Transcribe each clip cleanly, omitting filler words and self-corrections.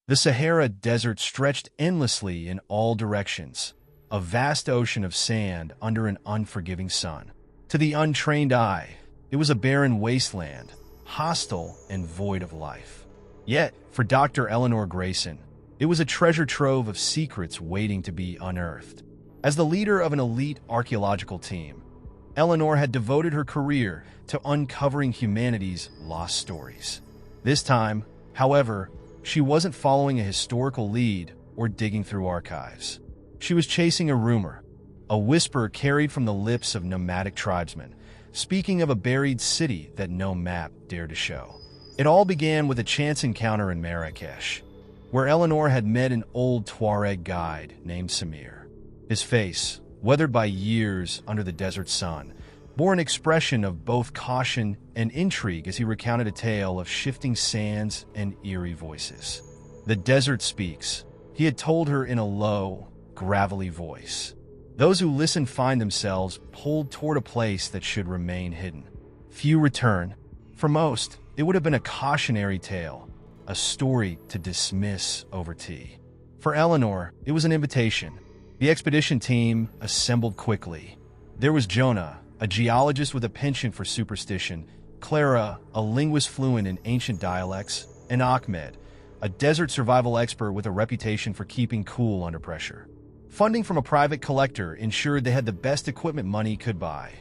The Sahara Desert stretched endlessly in all directions, a vast ocean of sand under an unforgiving sun. To the untrained eye, it was a barren wasteland, hostile and void of life. Yet, for Dr. Eleanor Grayson, it was a treasure trove of secrets waiting to be unearthed. As the leader of an elite archaeological team, Eleanor had devoted her career to uncovering humanity's lost stories. This time, however, she wasn't following a historical lead or digging through archives. She was chasing a rumor, a whisper carried from the lips of nomadic tribesmen, speaking of a buried city that no map dared to show. It all began with a chance encounter in Marrakesh, where Eleanor had met an old Tuareg guide named Samir. His face, weathered by years under the desert sun, bore an expression of both caution and intrigue as he recounted a tale of shifting sands and eerie voices. "The desert speaks," he had told her in a low, gravelly voice. "Those who listen find themselves pulled toward a place that should remain hidden. Few return. For most, it would have been a cautionary tale, a story to dismiss over tea. For Eleanor, it was an invitation. The expedition team assembled quickly. There was Jonah, a geologist with a penchant for superstition, Clara, a linguist fluent in ancient dialects, and Ahmed, a desert survival expert with a reputation for keeping cool under pressure. Funding from a private collector ensured they had the best equipment money could buy: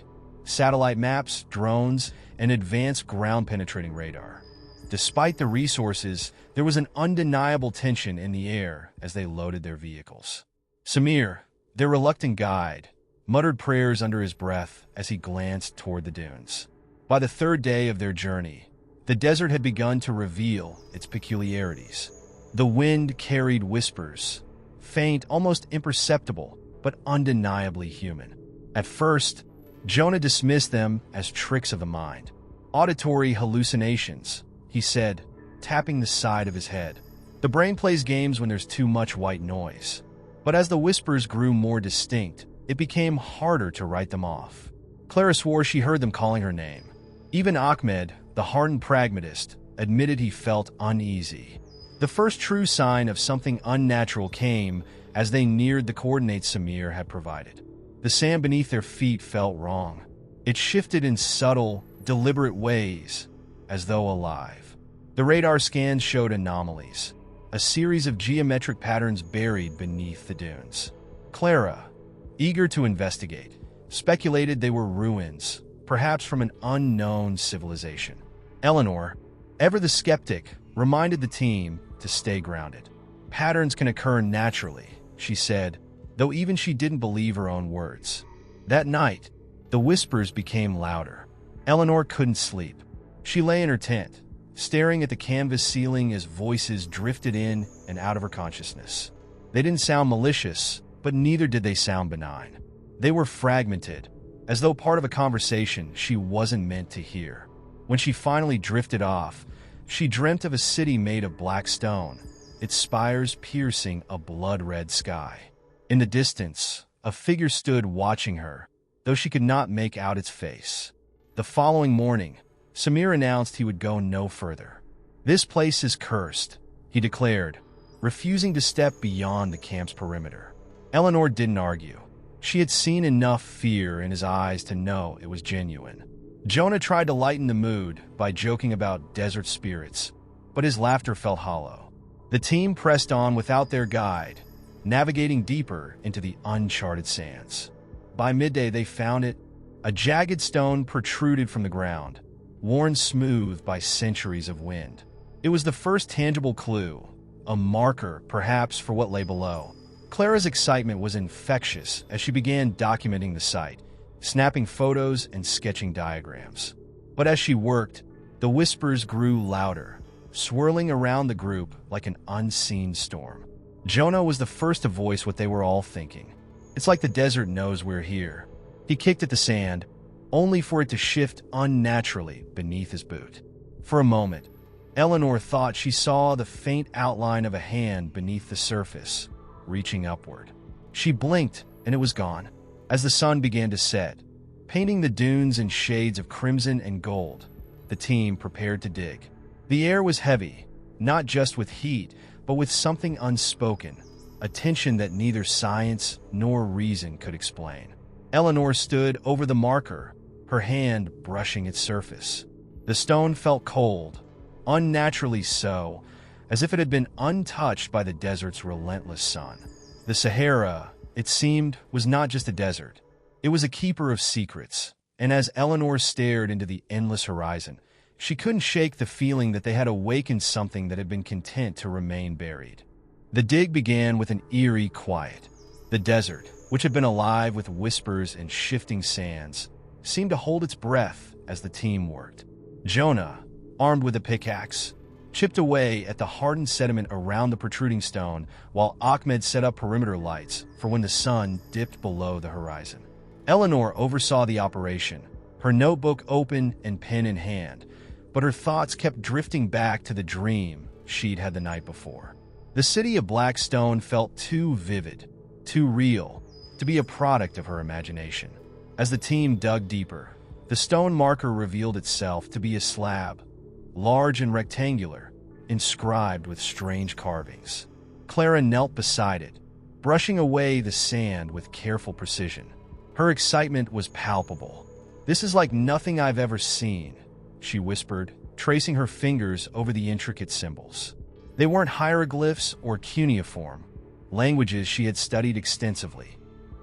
satellite maps, drones, and advanced ground-penetrating radar. Despite the resources, there was an undeniable tension in the air as they loaded their vehicles. Samir, their reluctant guide, muttered prayers under his breath as he glanced toward the dunes. By the third day of their journey, the desert had begun to reveal its peculiarities. The wind carried whispers, faint, almost imperceptible, but undeniably human. At first, Jonah dismissed them as tricks of the mind. "Auditory hallucinations," he said, tapping the side of his head. "The brain plays games when there's too much white noise." But as the whispers grew more distinct, it became harder to write them off. Clara swore she heard them calling her name. Even Ahmed, the hardened pragmatist, admitted he felt uneasy. The first true sign of something unnatural came as they neared the coordinates Samir had provided. The sand beneath their feet felt wrong. It shifted in subtle, deliberate ways, as though alive. The radar scans showed anomalies, a series of geometric patterns buried beneath the dunes. Clara, eager to investigate, speculated they were ruins, perhaps from an unknown civilization. Eleanor, ever the skeptic, reminded the team to stay grounded. "Patterns can occur naturally," she said, though even she didn't believe her own words. That night, the whispers became louder. Eleanor couldn't sleep. She lay in her tent, staring at the canvas ceiling as voices drifted in and out of her consciousness. They didn't sound malicious, but neither did they sound benign. They were fragmented, as though part of a conversation she wasn't meant to hear. When she finally drifted off, she dreamt of a city made of black stone, its spires piercing a blood-red sky. In the distance, a figure stood watching her, though she could not make out its face. The following morning, Samir announced he would go no further. "This place is cursed," he declared, refusing to step beyond the camp's perimeter. Eleanor didn't argue. She had seen enough fear in his eyes to know it was genuine. Jonah tried to lighten the mood by joking about desert spirits, but his laughter felt hollow. The team pressed on without their guide, navigating deeper into the uncharted sands. By midday, they found it. A jagged stone protruded from the ground, worn smooth by centuries of wind. It was the first tangible clue, a marker, perhaps, for what lay below. Clara's excitement was infectious as she began documenting the site, snapping photos and sketching diagrams. But as she worked, the whispers grew louder, swirling around the group like an unseen storm. Jonah was the first to voice what they were all thinking. "It's like the desert knows we're here." He kicked at the sand, only for it to shift unnaturally beneath his boot. For a moment, Eleanor thought she saw the faint outline of a hand beneath the surface, reaching upward. She blinked, and it was gone. As the sun began to set, painting the dunes in shades of crimson and gold, the team prepared to dig. The air was heavy, not just with heat, but with something unspoken, a tension that neither science nor reason could explain. Eleanor stood over the marker, her hand brushing its surface. The stone felt cold, unnaturally so, as if it had been untouched by the desert's relentless sun. The Sahara, it seemed, was not just a desert. It was a keeper of secrets, and as Eleanor stared into the endless horizon, she couldn't shake the feeling that they had awakened something that had been content to remain buried. The dig began with an eerie quiet. The desert, which had been alive with whispers and shifting sands, seemed to hold its breath as the team worked. Jonah, armed with a pickaxe, chipped away at the hardened sediment around the protruding stone, while Ahmed set up perimeter lights for when the sun dipped below the horizon. Eleanor oversaw the operation, her notebook open and pen in hand, but her thoughts kept drifting back to the dream she'd had the night before. The city of black stone felt too vivid, too real, to be a product of her imagination. As the team dug deeper, the stone marker revealed itself to be a slab, large and rectangular, inscribed with strange carvings. Clara knelt beside it, brushing away the sand with careful precision. Her excitement was palpable. "This is like nothing I've ever seen," she whispered, tracing her fingers over the intricate symbols. They weren't hieroglyphs or cuneiform, languages she had studied extensively,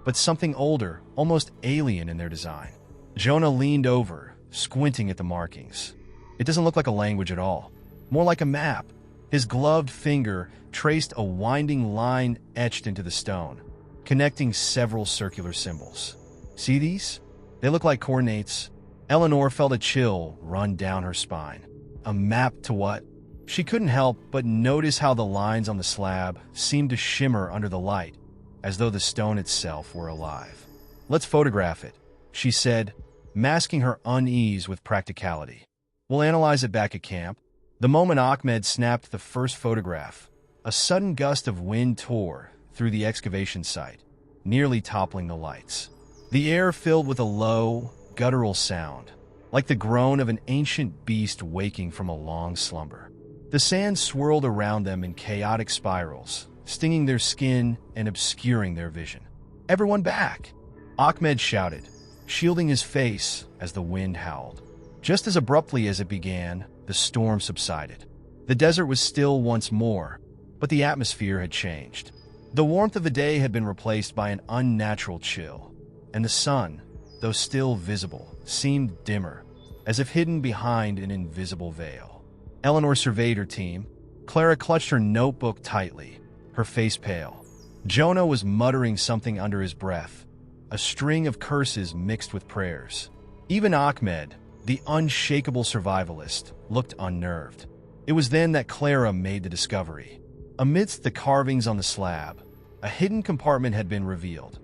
but something older, almost alien in their design. Jonah leaned over, squinting at the markings. "It doesn't look like a language at all, more like a map." His gloved finger traced a winding line etched into the stone, connecting several circular symbols. "See these? They look like coordinates." Eleanor felt a chill run down her spine. A map to what? She couldn't help but notice how the lines on the slab seemed to shimmer under the light, as though the stone itself were alive. "Let's photograph it," she said, masking her unease with practicality. "We'll analyze it back at camp." The moment Ahmed snapped the first photograph, a sudden gust of wind tore through the excavation site, nearly toppling the lights. The air filled with a low, guttural sound, like the groan of an ancient beast waking from a long slumber. The sand swirled around them in chaotic spirals, stinging their skin and obscuring their vision. "Everyone back!" Ahmed shouted, shielding his face as the wind howled. Just as abruptly as it began, the storm subsided. The desert was still once more, but the atmosphere had changed. The warmth of the day had been replaced by an unnatural chill, and the sun, though still visible, seemed dimmer, as if hidden behind an invisible veil. Eleanor surveyed her team. Clara clutched her notebook tightly, her face pale. Jonah was muttering something under his breath, a string of curses mixed with prayers. Even Ahmed, the unshakable survivalist, looked unnerved. It was then that Clara made the discovery. Amidst the carvings on the slab, a hidden compartment had been revealed,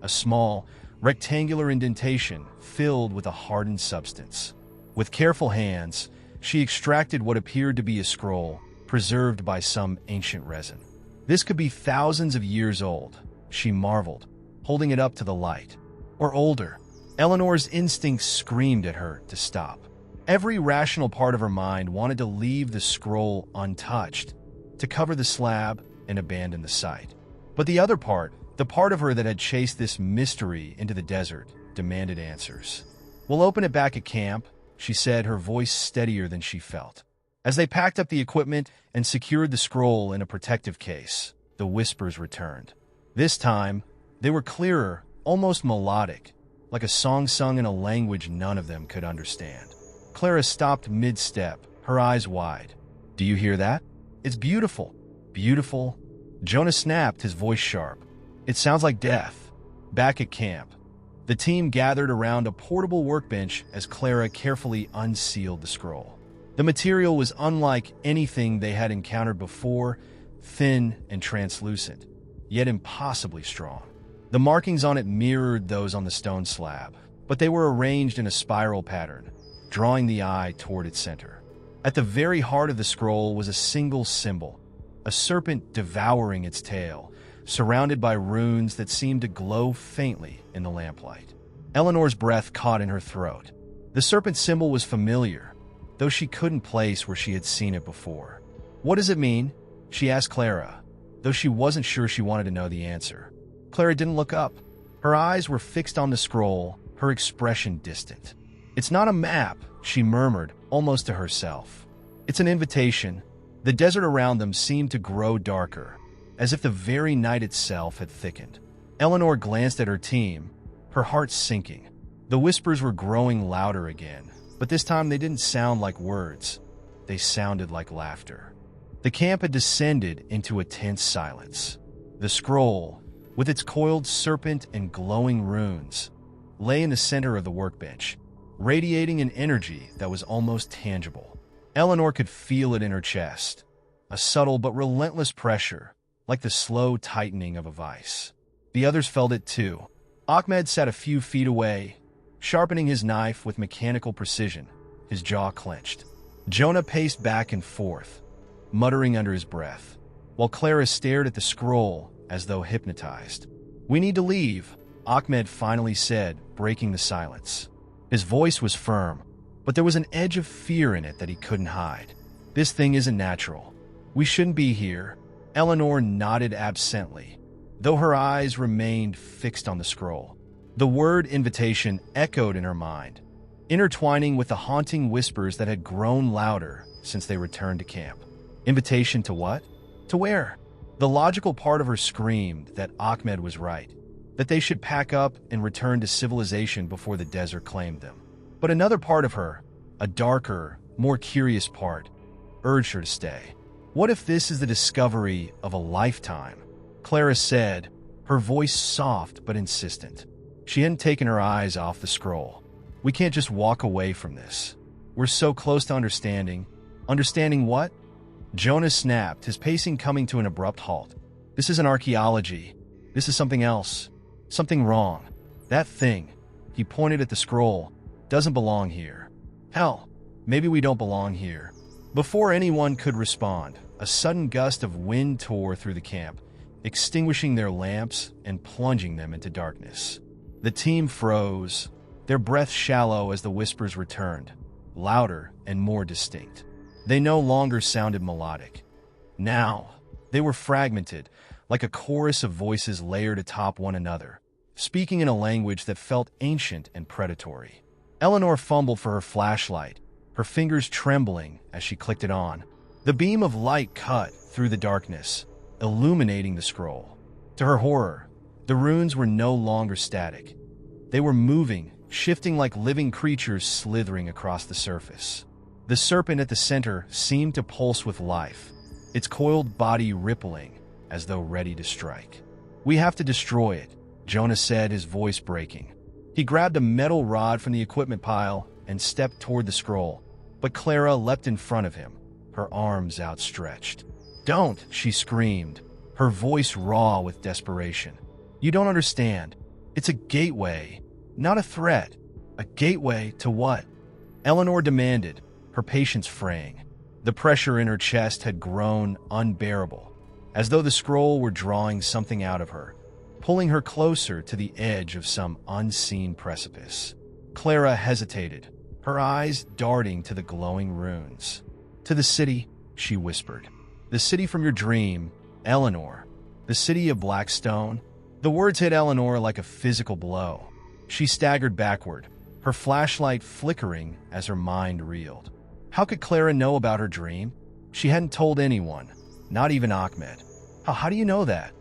a small, rectangular indentation filled with a hardened substance. With careful hands, she extracted what appeared to be a scroll, preserved by some ancient resin. This could be thousands of years old, she marveled, holding it up to the light. Or older. Eleanor's instincts screamed at her to stop. Every rational part of her mind wanted to leave the scroll untouched, to cover the slab and abandon the site. But the other part, the part of her that had chased this mystery into the desert, demanded answers. "We'll open it back at camp," she said, her voice steadier than she felt. As they packed up the equipment and secured the scroll in a protective case, the whispers returned. This time, they were clearer, almost melodic, like a song sung in a language none of them could understand. Clara stopped mid-step, her eyes wide. "Do you hear that? It's beautiful. Beautiful." Jonah snapped, his voice sharp. "It sounds like death." Back at camp, the team gathered around a portable workbench as Clara carefully unsealed the scroll. The material was unlike anything they had encountered before, thin and translucent, yet impossibly strong. The markings on it mirrored those on the stone slab, but they were arranged in a spiral pattern, drawing the eye toward its center. At the very heart of the scroll was a single symbol, a serpent devouring its tail, surrounded by runes that seemed to glow faintly in the lamplight. Eleanor's breath caught in her throat. The serpent symbol was familiar, though she couldn't place where she had seen it before. "What does it mean?" she asked Clara, though she wasn't sure she wanted to know the answer. Clara didn't look up. Her eyes were fixed on the scroll, her expression distant. "It's not a map," she murmured, almost to herself. "It's an invitation." The desert around them seemed to grow darker, as if the very night itself had thickened. Eleanor glanced at her team, her heart sinking. The whispers were growing louder again, but this time they didn't sound like words. They sounded like laughter. The camp had descended into a tense silence. The scroll, with its coiled serpent and glowing runes, lay in the center of the workbench, radiating an energy that was almost tangible. Eleanor could feel it in her chest, a subtle but relentless pressure, like the slow tightening of a vice. The others felt it too. Ahmed sat a few feet away, sharpening his knife with mechanical precision, his jaw clenched. Jonah paced back and forth, muttering under his breath, while Clara stared at the scroll as though hypnotized. "We need to leave," Ahmed finally said, breaking the silence. His voice was firm, but there was an edge of fear in it that he couldn't hide. "This thing isn't natural. We shouldn't be here." Eleanor nodded absently, though her eyes remained fixed on the scroll. The word invitation echoed in her mind, intertwining with the haunting whispers that had grown louder since they returned to camp. Invitation to what? To where? The logical part of her screamed that Ahmed was right, that they should pack up and return to civilization before the desert claimed them. But another part of her, a darker, more curious part, urged her to stay. What if this is the discovery of a lifetime? Clara said, her voice soft but insistent. She hadn't taken her eyes off the scroll. "We can't just walk away from this. We're so close to understanding." "Understanding what?" Jonah snapped, his pacing coming to an abrupt halt. "This isn't archaeology. This is something else. Something wrong. That thing," he pointed at the scroll, "doesn't belong here. Hell, maybe we don't belong here." Before anyone could respond, a sudden gust of wind tore through the camp, extinguishing their lamps and plunging them into darkness. The team froze, their breath shallow as the whispers returned, louder and more distinct. They no longer sounded melodic. Now, they were fragmented, like a chorus of voices layered atop one another, speaking in a language that felt ancient and predatory. Eleanor fumbled for her flashlight, her fingers trembling as she clicked it on. The beam of light cut through the darkness, illuminating the scroll. To her horror, the runes were no longer static. They were moving, shifting like living creatures slithering across the surface. The serpent at the center seemed to pulse with life, its coiled body rippling as though ready to strike. "We have to destroy it," Jonah said, his voice breaking. He grabbed a metal rod from the equipment pile and stepped toward the scroll, but Clara leapt in front of him, her arms outstretched. "Don't!" she screamed, her voice raw with desperation. "You don't understand. It's a gateway, not a threat." "A gateway to what?" Eleanor demanded, her patience fraying. The pressure in her chest had grown unbearable, as though the scroll were drawing something out of her, pulling her closer to the edge of some unseen precipice. Clara hesitated, her eyes darting to the glowing runes. "To the city," she whispered. "The city from your dream, Eleanor. The city of Blackstone." The words hit Eleanor like a physical blow. She staggered backward, her flashlight flickering as her mind reeled. How could Clara know about her dream? She hadn't told anyone, not even Ahmed. How do you know that?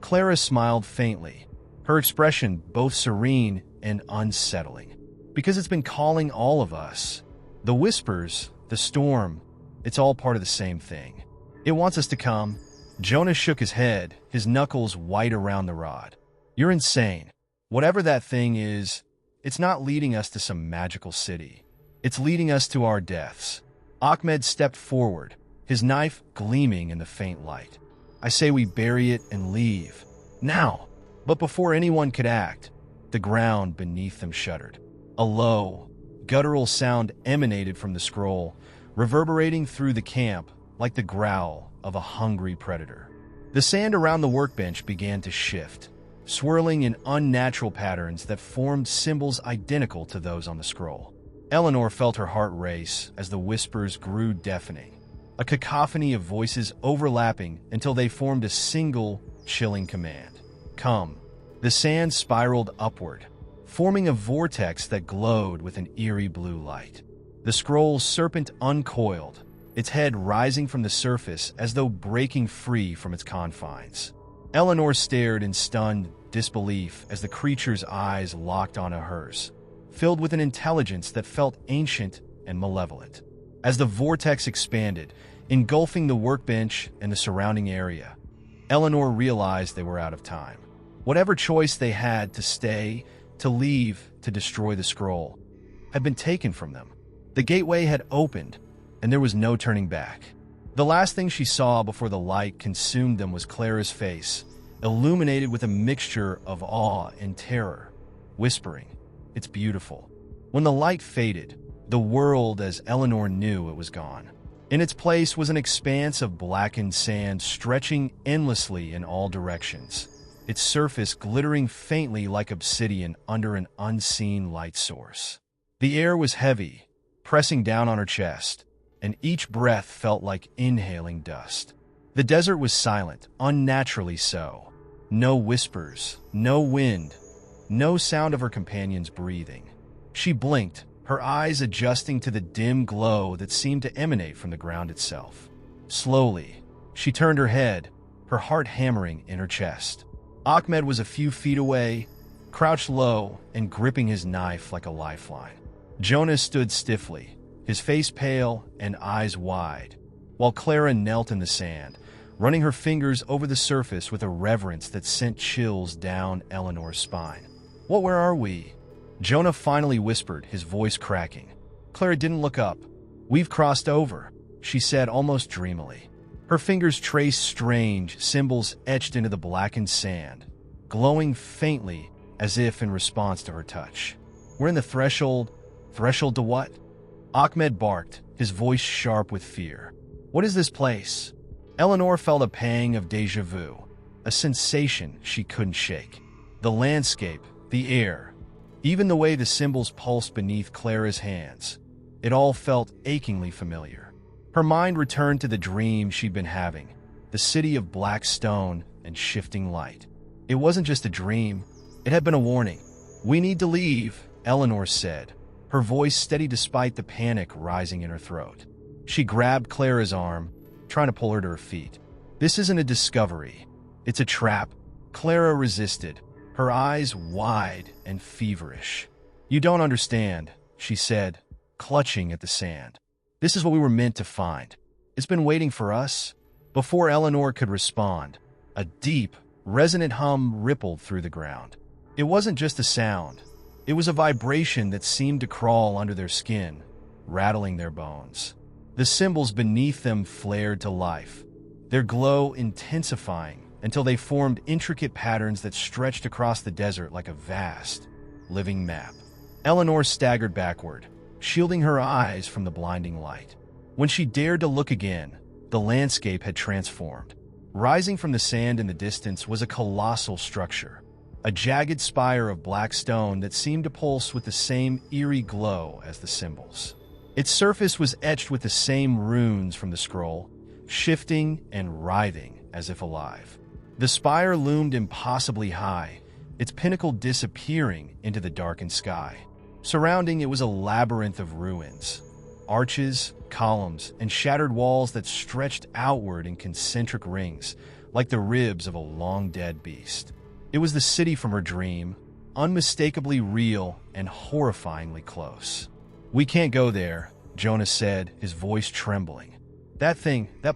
Clara smiled faintly, her expression both serene and unsettling. "Because it's been calling all of us. The whispers, the storm, it's all part of the same thing. It wants us to come." Jonah shook his head, his knuckles white around the rod. "You're insane. Whatever that thing is, it's not leading us to some magical city. It's leading us to our deaths." Ahmed stepped forward, his knife gleaming in the faint light. "I say we bury it and leave. Now!" But before anyone could act, the ground beneath them shuddered. A low, guttural sound emanated from the scroll, reverberating through the camp like the growl of a hungry predator. The sand around the workbench began to shift, swirling in unnatural patterns that formed symbols identical to those on the scroll. Eleanor felt her heart race as the whispers grew deafening. a cacophony of voices overlapping until they formed a single, chilling command. Come. The sand spiraled upward, forming a vortex that glowed with an eerie blue light. The scroll's serpent uncoiled, its head rising from the surface as though breaking free from its confines. Eleanor stared in stunned disbelief as the creature's eyes locked onto hers, filled with an intelligence that felt ancient and malevolent. As the vortex expanded, engulfing the workbench and the surrounding area, Eleanor realized they were out of time. Whatever choice they had to stay, to leave, to destroy the scroll, had been taken from them. The gateway had opened, and there was no turning back. The last thing she saw before the light consumed them was Clara's face, illuminated with a mixture of awe and terror, whispering, "It's beautiful." When the light faded, the world as Eleanor knew it was gone. In its place was an expanse of blackened sand stretching endlessly in all directions, its surface glittering faintly like obsidian under an unseen light source. The air was heavy, pressing down on her chest, and each breath felt like inhaling dust. The desert was silent, unnaturally so. No whispers, no wind, no sound of her companion's breathing. She blinked, her eyes adjusting to the dim glow that seemed to emanate from the ground itself. Slowly, she turned her head, her heart hammering in her chest. Ahmed was a few feet away, crouched low and gripping his knife like a lifeline. Jonas stood stiffly, his face pale and eyes wide, while Clara knelt in the sand, running her fingers over the surface with a reverence that sent chills down Eleanor's spine. Where are we?" Jonah finally whispered, his voice cracking. Clara didn't look up. "We've crossed over," she said almost dreamily. Her fingers traced strange symbols etched into the blackened sand, glowing faintly as if in response to her touch. "We're in the threshold." "Threshold to what?" Ahmed barked, his voice sharp with fear. "What is this place?" Eleanor felt a pang of déjà vu, a sensation she couldn't shake. The landscape, the air, even the way the symbols pulsed beneath Clara's hands, it all felt achingly familiar. Her mind returned to the dream she'd been having, the city of black stone and shifting light. It wasn't just a dream, it had been a warning. "We need to leave," Eleanor said, her voice steady despite the panic rising in her throat. She grabbed Clara's arm, trying to pull her to her feet. "This isn't a discovery. It's a trap." Clara resisted, her eyes wide and feverish. "You don't understand," she said, clutching at the sand. "This is what we were meant to find. It's been waiting for us." Before Eleanor could respond, a deep, resonant hum rippled through the ground. It wasn't just a sound. It was a vibration that seemed to crawl under their skin, rattling their bones. The symbols beneath them flared to life, their glow intensifying until they formed intricate patterns that stretched across the desert like a vast, living map. Eleanor staggered backward, shielding her eyes from the blinding light. When she dared to look again, the landscape had transformed. Rising from the sand in the distance was a colossal structure, a jagged spire of black stone that seemed to pulse with the same eerie glow as the symbols. Its surface was etched with the same runes from the scroll, shifting and writhing as if alive. The spire loomed impossibly high, its pinnacle disappearing into the darkened sky. Surrounding it was a labyrinth of ruins, arches, columns, and shattered walls that stretched outward in concentric rings, like the ribs of a long-dead beast. It was the city from her dream, unmistakably real and horrifyingly close. "We can't go there," Jonas said, his voice trembling. That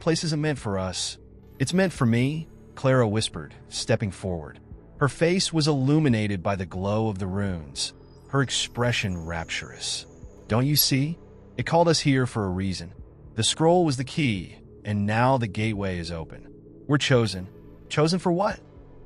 place isn't meant for us." "It's meant for me," Clara whispered, stepping forward. Her face was illuminated by the glow of the runes, her expression rapturous. "Don't you see? It called us here for a reason. The scroll was the key, and now the gateway is open. We're chosen." "Chosen for what?"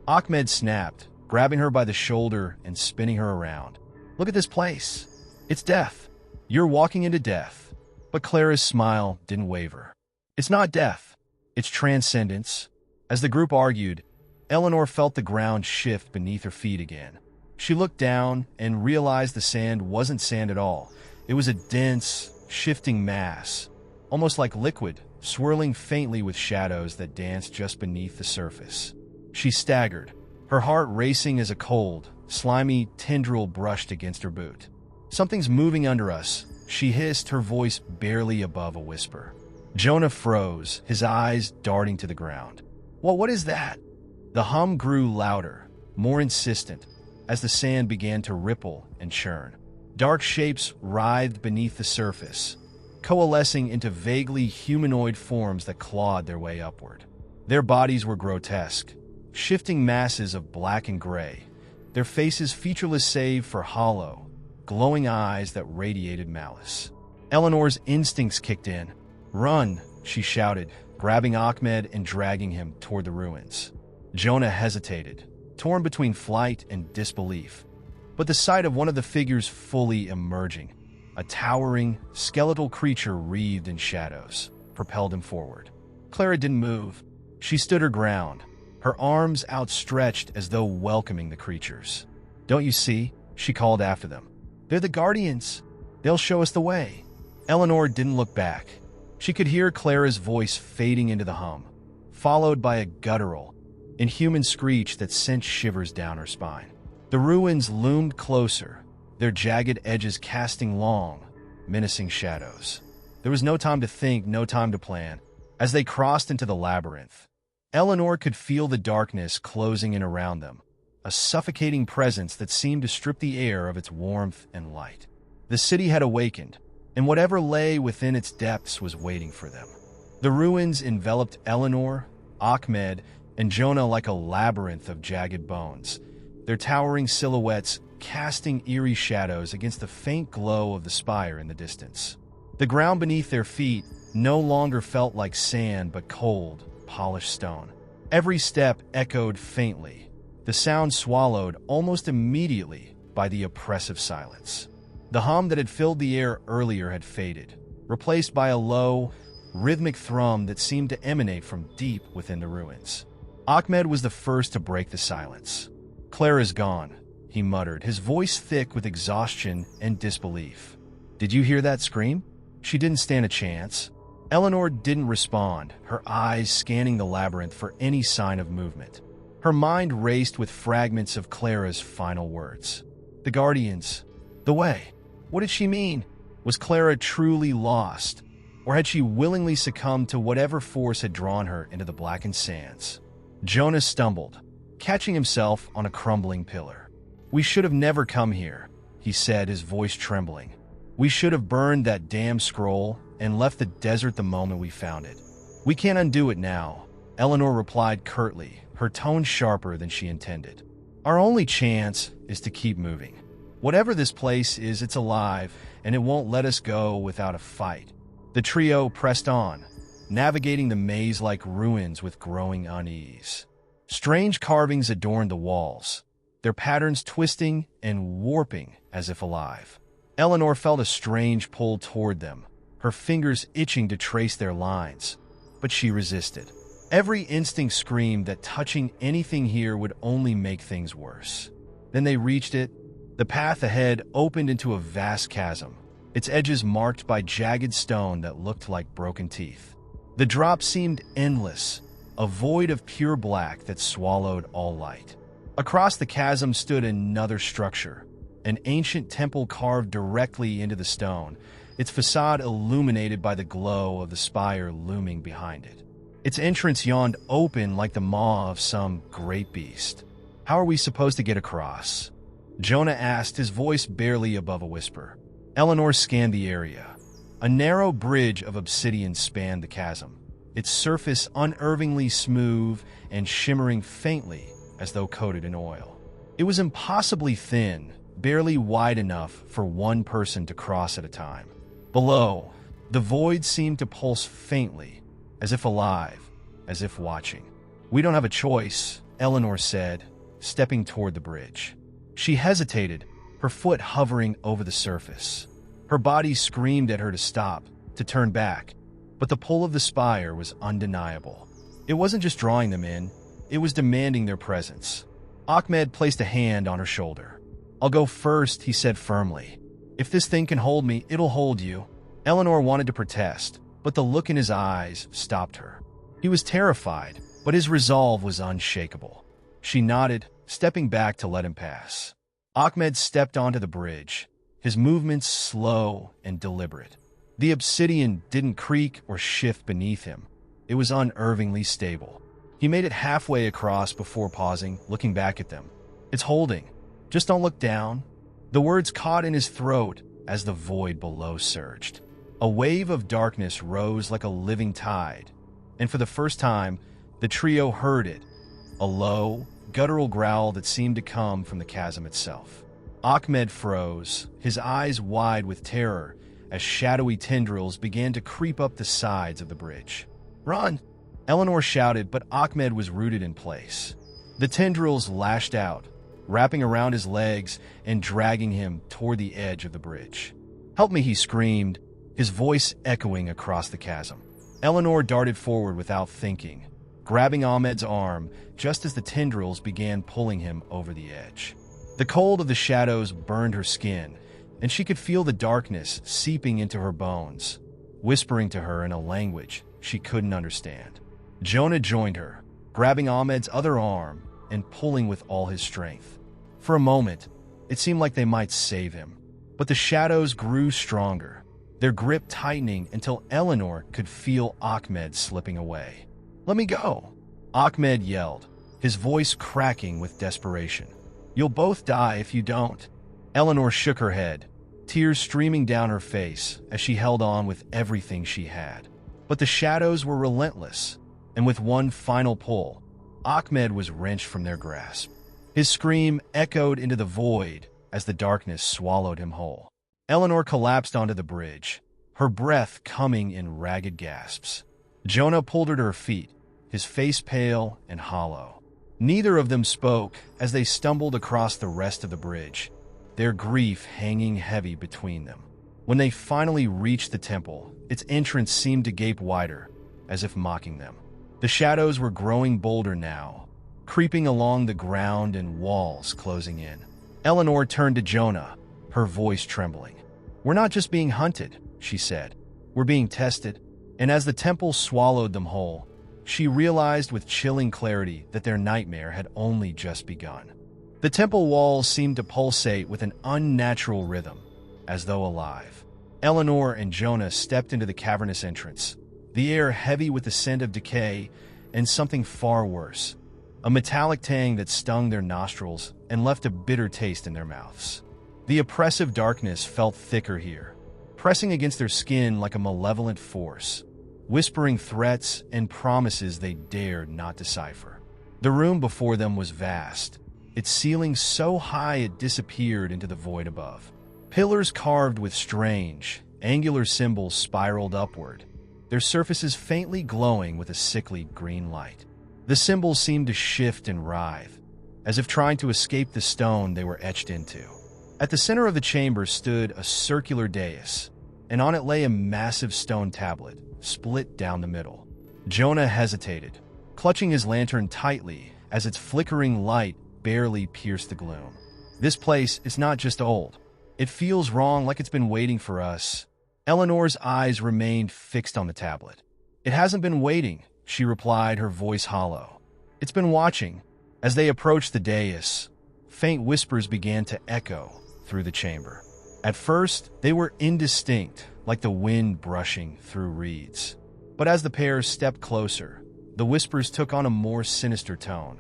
Ahmed snapped, grabbing her by the shoulder and spinning her around. "Look at this place. It's death. You're walking into death." But Clara's smile didn't waver. "It's not death. It's transcendence." As the group argued, Eleanor felt the ground shift beneath her feet again. She looked down and realized the sand wasn't sand at all. It was a dense, shifting mass, almost like liquid, swirling faintly with shadows that danced just beneath the surface. She staggered, her heart racing as a cold, slimy tendril brushed against her boot. "Something's moving under us," she hissed, her voice barely above a whisper. Jonah froze, his eyes darting to the ground. What is that?" The hum grew louder, more insistent, as the sand began to ripple and churn. Dark shapes writhed beneath the surface, coalescing into vaguely humanoid forms that clawed their way upward. Their bodies were grotesque, shifting masses of black and gray, their faces featureless save for hollow, glowing eyes that radiated malice. Eleanor's instincts kicked in. "Run!" she shouted, grabbing Ahmed and dragging him toward the ruins. Jonah hesitated, torn between flight and disbelief. But the sight of one of the figures fully emerging, a towering, skeletal creature wreathed in shadows, propelled him forward. Clara didn't move. She stood her ground, her arms outstretched as though welcoming the creatures. "Don't you see?" she called after them. "They're the Guardians. They'll show us the way." Eleanor didn't look back. She could hear Clara's voice fading into the hum, followed by a guttural, inhuman screech that sent shivers down her spine. The ruins loomed closer, their jagged edges casting long, menacing shadows. There was no time to think, no time to plan. As they crossed into the labyrinth, Eleanor could feel the darkness closing in around them, a suffocating presence that seemed to strip the air of its warmth and light. The city had awakened, and whatever lay within its depths was waiting for them. The ruins enveloped Eleanor, Ahmed, and Jonah like a labyrinth of jagged bones, their towering silhouettes casting eerie shadows against the faint glow of the spire in the distance. The ground beneath their feet no longer felt like sand but cold, polished stone. Every step echoed faintly, the sound swallowed almost immediately by the oppressive silence. The hum that had filled the air earlier had faded, replaced by a low, rhythmic thrum that seemed to emanate from deep within the ruins. Ahmed was the first to break the silence. "Clara's gone," he muttered, his voice thick with exhaustion and disbelief. "Did you hear that scream?" She didn't stand a chance. Eleanor didn't respond, her eyes scanning the labyrinth for any sign of movement. Her mind raced with fragments of Clara's final words. The Guardians. The way. What did she mean? Was Clara truly lost? Or had she willingly succumbed to whatever force had drawn her into the blackened sands? Jonah stumbled, catching himself on a crumbling pillar. "We should have never come here," he said, his voice trembling. "We should have burned that damn scroll and left the desert the moment we found it. We can't undo it now," Eleanor replied curtly, her tone sharper than she intended. "Our only chance is to keep moving. Whatever this place is, it's alive, and it won't let us go without a fight." The trio pressed on, navigating the maze-like ruins with growing unease. Strange carvings adorned the walls, their patterns twisting and warping as if alive. Eleanor felt a strange pull toward them, her fingers itching to trace their lines, but she resisted. Every instinct screamed that touching anything here would only make things worse. Then they reached it. The path ahead opened into a vast chasm, its edges marked by jagged stone that looked like broken teeth. The drop seemed endless, a void of pure black that swallowed all light. Across the chasm stood another structure, an ancient temple carved directly into the stone, its facade illuminated by the glow of the spire looming behind it. Its entrance yawned open like the maw of some great beast. "How are we supposed to get across?" Jonah asked, his voice barely above a whisper. Eleanor scanned the area. A narrow bridge of obsidian spanned the chasm, its surface unervingly smooth and shimmering faintly as though coated in oil. It was impossibly thin, barely wide enough for one person to cross at a time. Below, the void seemed to pulse faintly, as if alive, as if watching. "We don't have a choice," Eleanor said, stepping toward the bridge. She hesitated, her foot hovering over the surface. Her body screamed at her to stop, to turn back, but the pull of the spire was undeniable. It wasn't just drawing them in, it was demanding their presence. Ahmed placed a hand on her shoulder. "I'll go first," he said firmly. "If this thing can hold me, it'll hold you." Eleanor wanted to protest, but the look in his eyes stopped her. He was terrified, but his resolve was unshakable. She nodded, stepping back to let him pass. Ahmed stepped onto the bridge, his movements slow and deliberate. The obsidian didn't creak or shift beneath him. It was unnervingly stable. He made it halfway across before pausing, looking back at them. "It's holding. Just don't look down." The words caught in his throat as the void below surged. A wave of darkness rose like a living tide, and for the first time, the trio heard it, a low, guttural growl that seemed to come from the chasm itself. Ahmed froze, his eyes wide with terror, as shadowy tendrils began to creep up the sides of the bridge. "Run!" Eleanor shouted, but Ahmed was rooted in place. The tendrils lashed out, wrapping around his legs and dragging him toward the edge of the bridge. "Help me," he screamed, his voice echoing across the chasm. Eleanor darted forward without thinking, grabbing Ahmed's arm just as the tendrils began pulling him over the edge. The cold of the shadows burned her skin, and she could feel the darkness seeping into her bones, whispering to her in a language she couldn't understand. Jonah joined her, grabbing Ahmed's other arm and pulling with all his strength. For a moment, it seemed like they might save him, but the shadows grew stronger, their grip tightening until Eleanor could feel Ahmed slipping away. "Let me go," Ahmed yelled, his voice cracking with desperation. "You'll both die if you don't." Eleanor shook her head, tears streaming down her face as she held on with everything she had. But the shadows were relentless, and with one final pull, Ahmed was wrenched from their grasp. His scream echoed into the void as the darkness swallowed him whole. Eleanor collapsed onto the bridge, her breath coming in ragged gasps. Jonah pulled her to her feet, his face pale and hollow. Neither of them spoke as they stumbled across the rest of the bridge, their grief hanging heavy between them. When they finally reached the temple, its entrance seemed to gape wider, as if mocking them. The shadows were growing bolder now, creeping along the ground and walls closing in. Eleanor turned to Jonah, her voice trembling. "We're not just being hunted," she said. "We're being tested." And as the temple swallowed them whole, she realized with chilling clarity that their nightmare had only just begun. The temple walls seemed to pulsate with an unnatural rhythm, as though alive. Eleanor and Jonah stepped into the cavernous entrance, the air heavy with the scent of decay and something far worse, a metallic tang that stung their nostrils and left a bitter taste in their mouths. The oppressive darkness felt thicker here, pressing against their skin like a malevolent force, whispering threats and promises they dared not decipher. The room before them was vast, its ceiling so high it disappeared into the void above. Pillars carved with strange, angular symbols spiraled upward, their surfaces faintly glowing with a sickly green light. The symbols seemed to shift and writhe, as if trying to escape the stone they were etched into. At the center of the chamber stood a circular dais, and on it lay a massive stone tablet, split down the middle. Jonah hesitated, clutching his lantern tightly as its flickering light barely pierced the gloom. "This place is not just old. It feels wrong, like it's been waiting for us." Eleanor's eyes remained fixed on the tablet. "It hasn't been waiting," she replied, her voice hollow. "It's been watching." As they approached the dais, faint whispers began to echo through the chamber. At first, they were indistinct, like the wind brushing through reeds. But as the pair stepped closer, the whispers took on a more sinister tone.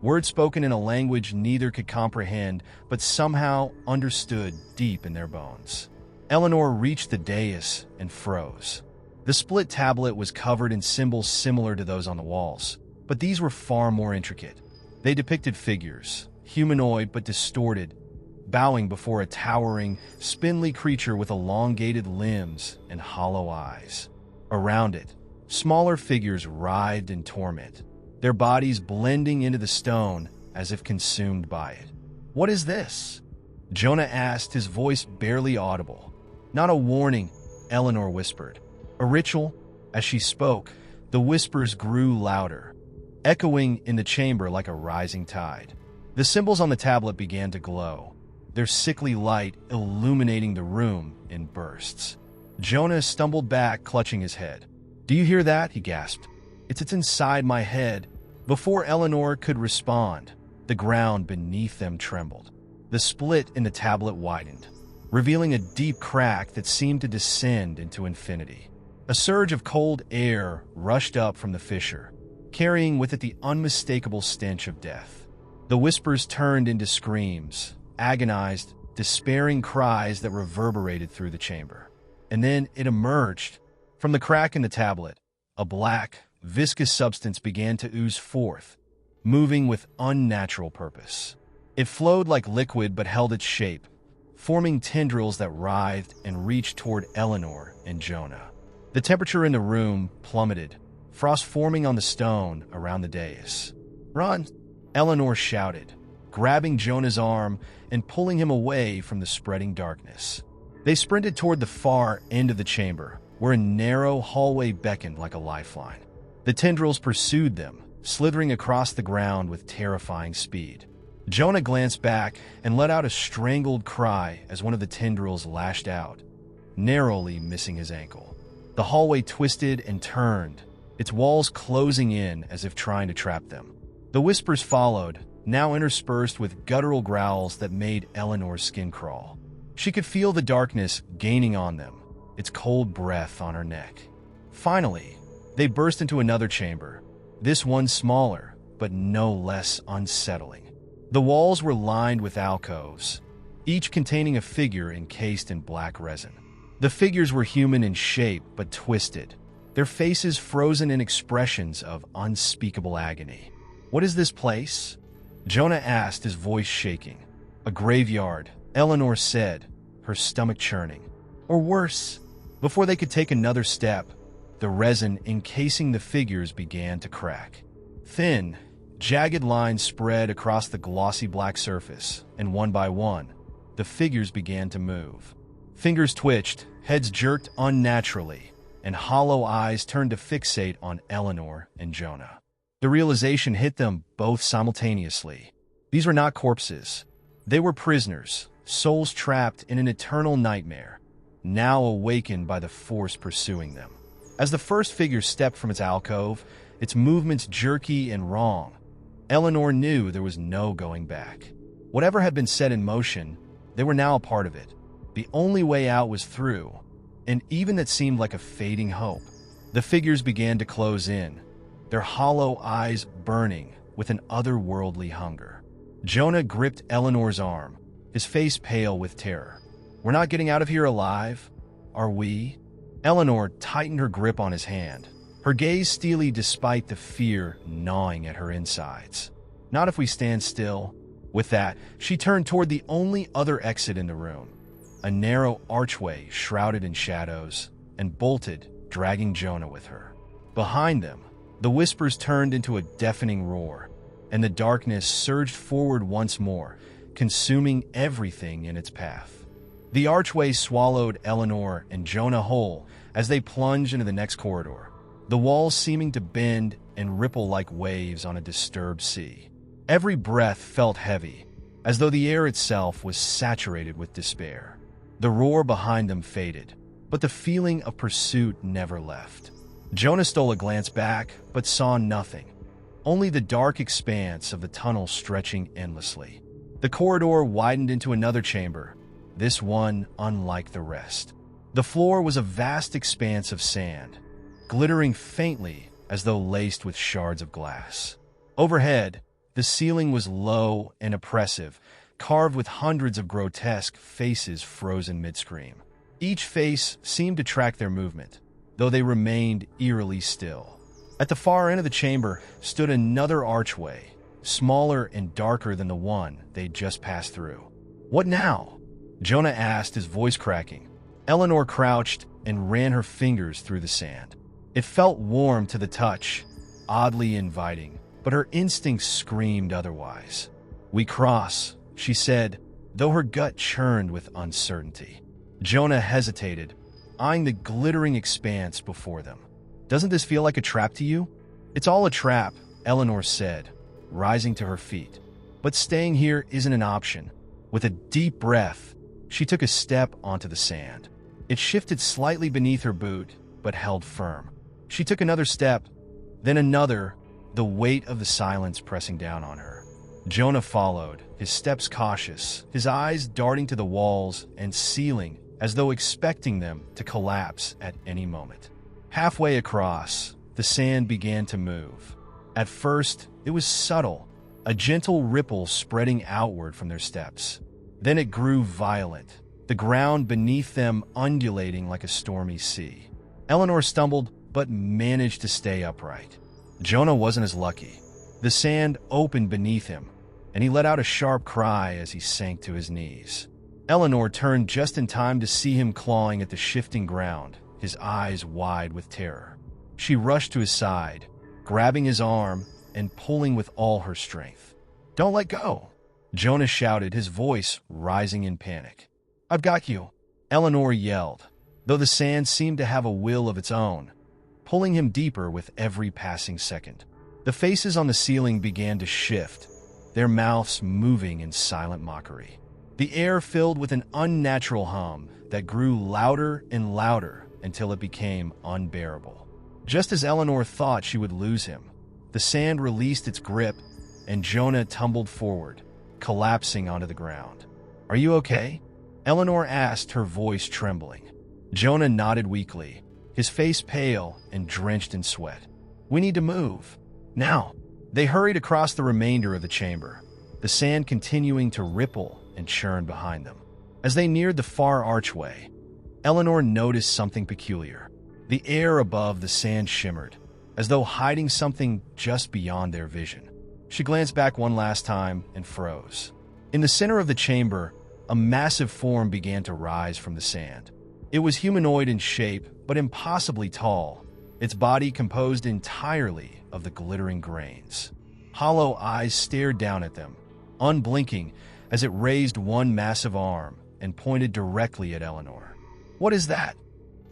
Words spoken in a language neither could comprehend, but somehow understood deep in their bones. Eleanor reached the dais and froze. The split tablet was covered in symbols similar to those on the walls, but these were far more intricate. They depicted figures, humanoid but distorted, bowing before a towering, spindly creature with elongated limbs and hollow eyes. Around it, smaller figures writhed in torment, their bodies blending into the stone as if consumed by it. "What is this?" Jonah asked, his voice barely audible. "Not a warning," Eleanor whispered. "A ritual?" As she spoke, the whispers grew louder, echoing in the chamber like a rising tide. The symbols on the tablet began to glow, their sickly light illuminating the room in bursts. Jonah stumbled back, clutching his head. "Do you hear that?" he gasped. It's inside my head." Before Eleanor could respond, the ground beneath them trembled. The split in the tablet widened, revealing a deep crack that seemed to descend into infinity. A surge of cold air rushed up from the fissure, carrying with it the unmistakable stench of death. The whispers turned into screams, agonized, despairing cries that reverberated through the chamber. And then it emerged. From the crack in the tablet, a black, viscous substance began to ooze forth, moving with unnatural purpose. It flowed like liquid but held its shape, forming tendrils that writhed and reached toward Eleanor and Jonah. The temperature in the room plummeted, frost forming on the stone around the dais. "Run!" Eleanor shouted, grabbing Jonah's arm and pulling him away from the spreading darkness. They sprinted toward the far end of the chamber, where a narrow hallway beckoned like a lifeline. The tendrils pursued them, slithering across the ground with terrifying speed. Jonah glanced back and let out a strangled cry as one of the tendrils lashed out, narrowly missing his ankle. The hallway twisted and turned, its walls closing in as if trying to trap them. The whispers followed, now interspersed with guttural growls that made Eleanor's skin crawl. She could feel the darkness gaining on them, its cold breath on her neck. Finally, they burst into another chamber, this one smaller, but no less unsettling. The walls were lined with alcoves, each containing a figure encased in black resin. The figures were human in shape but twisted, their faces frozen in expressions of unspeakable agony. "What is this place?" Jonah asked, his voice shaking. "A graveyard," Eleanor said, her stomach churning. "Or worse." Before they could take another step, the resin encasing the figures began to crack. Thin, jagged lines spread across the glossy black surface, and one by one, the figures began to move. Fingers twitched, heads jerked unnaturally, and hollow eyes turned to fixate on Eleanor and Jonah. The realization hit them both simultaneously. These were not corpses. They were prisoners, souls trapped in an eternal nightmare, now awakened by the force pursuing them. As the first figure stepped from its alcove, its movements jerky and wrong, Eleanor knew there was no going back. Whatever had been set in motion, they were now a part of it. The only way out was through, and even that seemed like a fading hope. The figures began to close in, their hollow eyes burning with an otherworldly hunger. Jonah gripped Eleanor's arm, his face pale with terror. "We're not getting out of here alive, are we?" Eleanor tightened her grip on his hand, her gaze steely despite the fear gnawing at her insides. "Not if we stand still." With that, she turned toward the only other exit in the room, a narrow archway shrouded in shadows, and bolted, dragging Jonah with her. Behind them, the whispers turned into a deafening roar, and the darkness surged forward once more, consuming everything in its path. The archway swallowed Eleanor and Jonah whole as they plunged into the next corridor, the walls seeming to bend and ripple like waves on a disturbed sea. Every breath felt heavy, as though the air itself was saturated with despair. The roar behind them faded, but the feeling of pursuit never left. Jonah stole a glance back, but saw nothing, only the dark expanse of the tunnel stretching endlessly. The corridor widened into another chamber, this one unlike the rest. The floor was a vast expanse of sand, glittering faintly as though laced with shards of glass. Overhead, the ceiling was low and oppressive, carved with hundreds of grotesque faces frozen mid-scream. Each face seemed to track their movement, though they remained eerily still. At the far end of the chamber stood another archway, smaller and darker than the one they'd just passed through. "What now?" Jonah asked, his voice cracking. Eleanor crouched and ran her fingers through the sand. It felt warm to the touch, oddly inviting, but her instincts screamed otherwise. "We cross," she said, though her gut churned with uncertainty. Jonah hesitated, eyeing the glittering expanse before them. "Doesn't this feel like a trap to you?" "It's all a trap," Eleanor said, rising to her feet. "But staying here isn't an option." With a deep breath, she took a step onto the sand. It shifted slightly beneath her boot, but held firm. She took another step, then another, the weight of the silence pressing down on her. Jonah followed, his steps cautious, his eyes darting to the walls and ceiling as though expecting them to collapse at any moment. Halfway across, the sand began to move. At first, it was subtle, a gentle ripple spreading outward from their steps. Then it grew violent, the ground beneath them undulating like a stormy sea. Eleanor stumbled, but managed to stay upright. Jonah wasn't as lucky. The sand opened beneath him, and he let out a sharp cry as he sank to his knees. Eleanor turned just in time to see him clawing at the shifting ground, his eyes wide with terror. She rushed to his side, grabbing his arm and pulling with all her strength. "Don't let go!" Jonah shouted, his voice rising in panic. "I've got you!" Eleanor yelled, though the sand seemed to have a will of its own, pulling him deeper with every passing second. The faces on the ceiling began to shift, their mouths moving in silent mockery. The air filled with an unnatural hum that grew louder and louder until it became unbearable. Just as Eleanor thought she would lose him, the sand released its grip and Jonah tumbled forward, collapsing onto the ground. "Are you okay?" Eleanor asked, her voice trembling. Jonah nodded weakly, his face pale and drenched in sweat. "We need to move. Now." They hurried across the remainder of the chamber, the sand continuing to ripple and churn behind them. As they neared the far archway, Eleanor noticed something peculiar. The air above the sand shimmered, as though hiding something just beyond their vision. She glanced back one last time and froze. In the center of the chamber, a massive form began to rise from the sand. It was humanoid in shape, but impossibly tall, its body composed entirely of the glittering grains. Hollow eyes stared down at them, unblinking, as it raised one massive arm and pointed directly at Eleanor. "What is that?"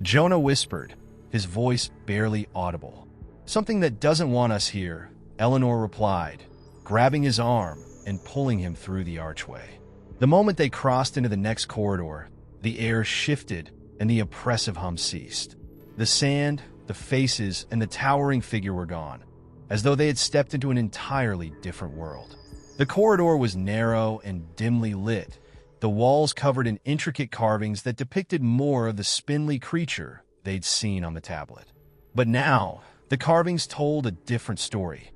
Jonah whispered, his voice barely audible. "Something that doesn't want us here," Eleanor replied, grabbing his arm and pulling him through the archway. The moment they crossed into the next corridor, the air shifted and the oppressive hum ceased. The sand, the faces, and the towering figure were gone, as though they had stepped into an entirely different world. The corridor was narrow and dimly lit, the walls covered in intricate carvings that depicted more of the spindly creature they'd seen on the tablet. But now, the carvings told a different story,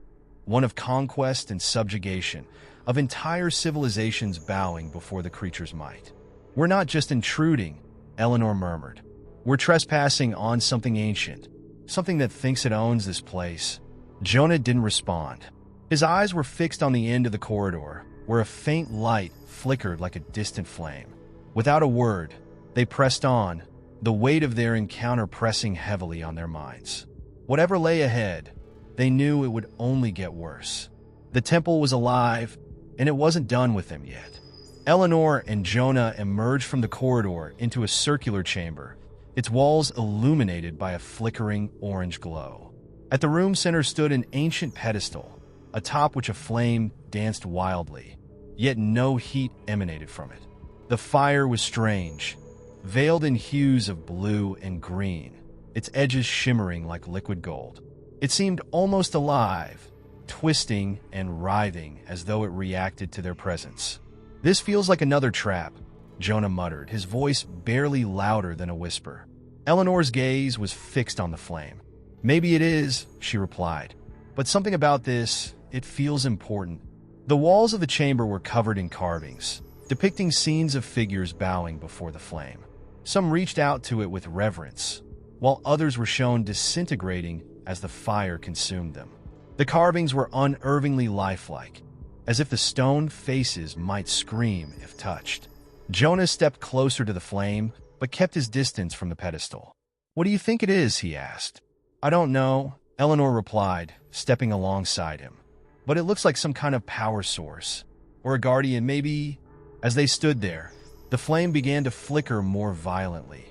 one of conquest and subjugation, of entire civilizations bowing before the creature's might. "We're not just intruding," Eleanor murmured. "We're trespassing on something ancient, something that thinks it owns this place." Jonah didn't respond. His eyes were fixed on the end of the corridor, where a faint light flickered like a distant flame. Without a word, they pressed on, the weight of their encounter pressing heavily on their minds. Whatever lay ahead, they knew it would only get worse. The temple was alive, and it wasn't done with them yet. Eleanor and Jonah emerged from the corridor into a circular chamber, its walls illuminated by a flickering orange glow. At the room center stood an ancient pedestal, atop which a flame danced wildly, yet no heat emanated from it. The fire was strange, veiled in hues of blue and green, its edges shimmering like liquid gold. It seemed almost alive, twisting and writhing as though it reacted to their presence. "This feels like another trap," Jonah muttered, his voice barely louder than a whisper. Eleanor's gaze was fixed on the flame. "Maybe it is," she replied, "but something about this, it feels important." The walls of the chamber were covered in carvings, depicting scenes of figures bowing before the flame. Some reached out to it with reverence, while others were shown disintegrating as the fire consumed them. The carvings were unervingly lifelike, as if the stone faces might scream if touched. Jonah stepped closer to the flame, but kept his distance from the pedestal. "What do you think it is?" he asked. "I don't know," Eleanor replied, stepping alongside him. "But it looks like some kind of power source. Or a guardian, maybe." As they stood there, the flame began to flicker more violently,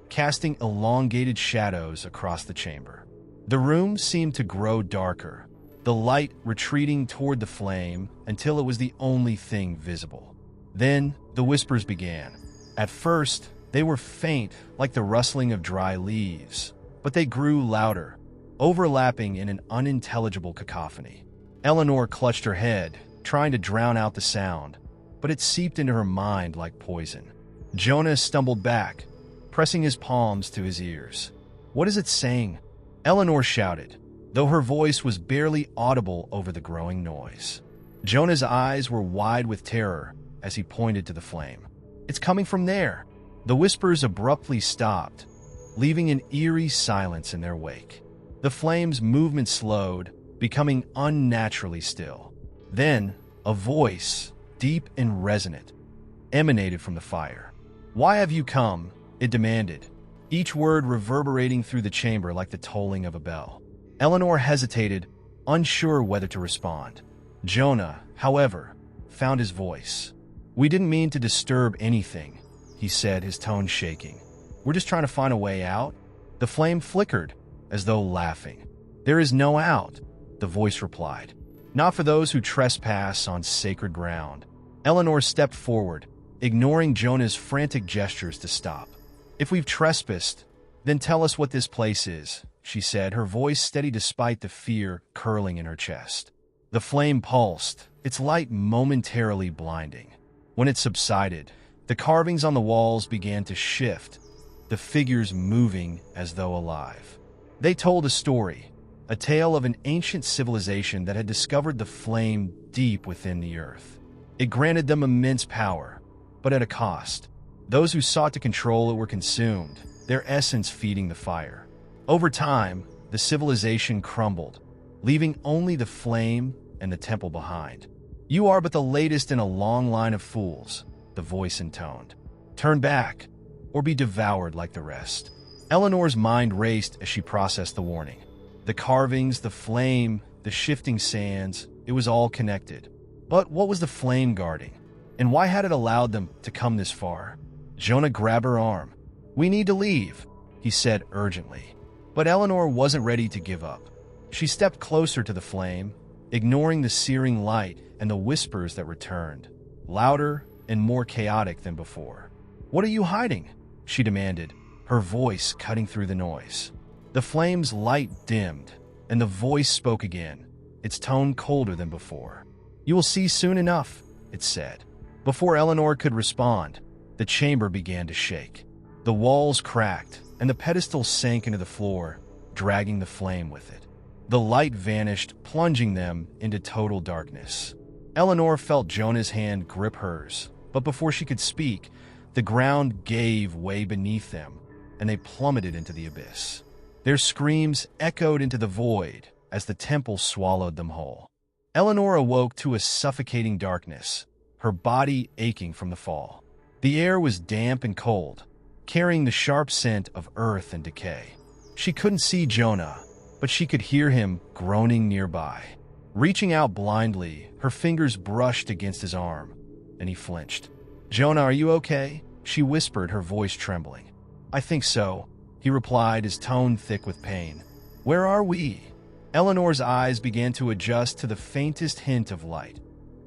casting elongated shadows across the chamber. The room seemed to grow darker, the light retreating toward the flame until it was the only thing visible. Then the whispers began. At first, They were faint, like the rustling of dry leaves, but they grew louder, overlapping in an unintelligible cacophony. Eleanor clutched her head, trying to drown out the sound, but it seeped into her mind like poison. Jonah stumbled back, pressing his palms to his ears. "What is it saying?" Eleanor shouted, though her voice was barely audible over the growing noise. Jonah's eyes were wide with terror as he pointed to the flame. "It's coming from there." The whispers abruptly stopped, leaving an eerie silence in their wake. The flame's movement slowed, becoming unnaturally still. Then, a voice, deep and resonant, emanated from the fire. "Why have you come?" it demanded, each word reverberating through the chamber like the tolling of a bell. Eleanor hesitated, unsure whether to respond. Jonah, however, found his voice. "We didn't mean to disturb anything," he said, his tone shaking. "We're just trying to find a way out." The flame flickered, as though laughing. "There is no out," the voice replied. "Not for those who trespass on sacred ground." Eleanor stepped forward, ignoring Jonah's frantic gestures to stop. "If we've trespassed, then tell us what this place is," she said, her voice steady despite the fear curling in her chest. The flame pulsed, its light momentarily blinding. When it subsided, the carvings on the walls began to shift, the figures moving as though alive. They told a story, a tale of an ancient civilization that had discovered the flame deep within the earth. It granted them immense power, but at a cost. Those who sought to control it were consumed, their essence feeding the fire. Over time, the civilization crumbled, leaving only the flame and the temple behind. "You are but the latest in a long line of fools," the voice intoned. "Turn back, or be devoured like the rest." Eleanor's mind raced as she processed the warning. The carvings, the flame, the shifting sands, it was all connected. But what was the flame guarding? And why had it allowed them to come this far? Jonah grabbed her arm. "We need to leave," he said urgently. But Eleanor wasn't ready to give up. She stepped closer to the flame, ignoring the searing light and the whispers that returned, louder and more chaotic than before. "What are you hiding?" she demanded, her voice cutting through the noise. The flame's light dimmed, and the voice spoke again, its tone colder than before. "You will see soon enough," it said. Before Eleanor could respond, the chamber began to shake. The walls cracked, and the pedestal sank into the floor, dragging the flame with it. The light vanished, plunging them into total darkness. Eleanor felt Jonah's hand grip hers, but before she could speak, the ground gave way beneath them, and they plummeted into the abyss. Their screams echoed into the void as the temple swallowed them whole. Eleanor awoke to a suffocating darkness, her body aching from the fall. The air was damp and cold, carrying the sharp scent of earth and decay. She couldn't see Jonah, but she could hear him groaning nearby. Reaching out blindly, her fingers brushed against his arm, and he flinched. "Jonah, are you okay?" she whispered, her voice trembling. "I think so," he replied, his tone thick with pain. "Where are we?" Eleanor's eyes began to adjust to the faintest hint of light,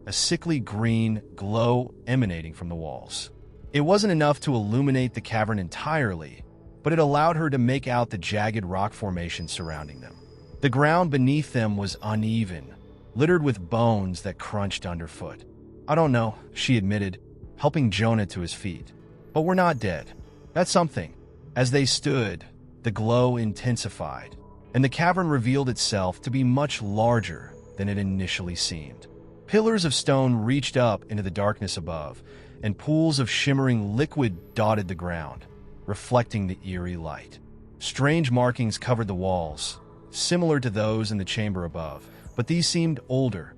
a sickly green glow emanating from the walls. It wasn't enough to illuminate the cavern entirely, but it allowed her to make out the jagged rock formation surrounding them. The ground beneath them was uneven, littered with bones that crunched underfoot. "I don't know," she admitted, helping Jonah to his feet. "But we're not dead. That's something." As they stood, the glow intensified, and the cavern revealed itself to be much larger than it initially seemed. Pillars of stone reached up into the darkness above, and pools of shimmering liquid dotted the ground, reflecting the eerie light. Strange markings covered the walls, similar to those in the chamber above, but these seemed older,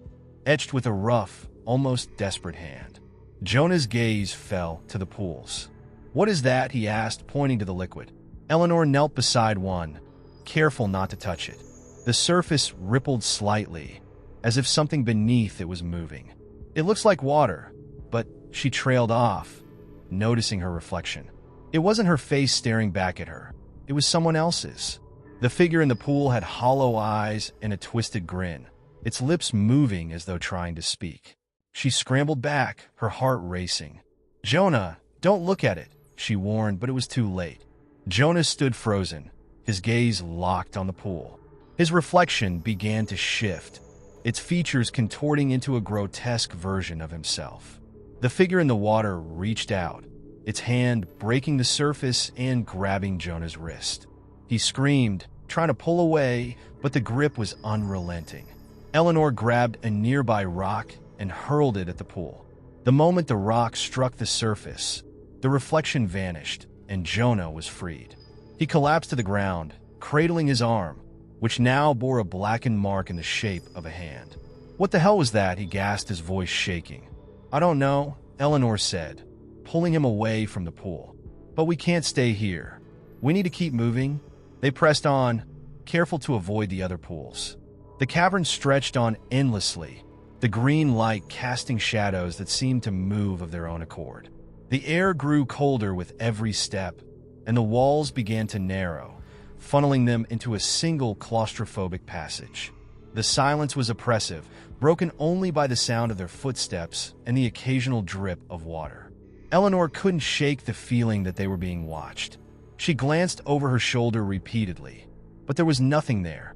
etched with a rough, almost desperate hand. Jonah's gaze fell to the pools. "What is that?" he asked, pointing to the liquid. Eleanor knelt beside one, careful not to touch it. The surface rippled slightly, as if something beneath it was moving. "It looks like water," but she trailed off, noticing her reflection. It wasn't her face staring back at her. It was someone else's. The figure in the pool had hollow eyes and a twisted grin, its lips moving as though trying to speak. She scrambled back, her heart racing. "Jonah, don't look at it," she warned, but it was too late. Jonas stood frozen, his gaze locked on the pool. His reflection began to shift, its features contorting into a grotesque version of himself. The figure in the water reached out, its hand breaking the surface and grabbing Jonah's wrist. He screamed, trying to pull away, but the grip was unrelenting. Eleanor grabbed a nearby rock and hurled it at the pool. The moment the rock struck the surface, the reflection vanished, and Jonah was freed. He collapsed to the ground, cradling his arm, which now bore a blackened mark in the shape of a hand. "What the hell was that?" he gasped, his voice shaking. "I don't know," Eleanor said, pulling him away from the pool. "But we can't stay here. We need to keep moving." They pressed on, careful to avoid the other pools. The cavern stretched on endlessly, the green light casting shadows that seemed to move of their own accord. The air grew colder with every step, and the walls began to narrow, funneling them into a single claustrophobic passage. The silence was oppressive, broken only by the sound of their footsteps and the occasional drip of water. Eleanor couldn't shake the feeling that they were being watched. She glanced over her shoulder repeatedly, but there was nothing there,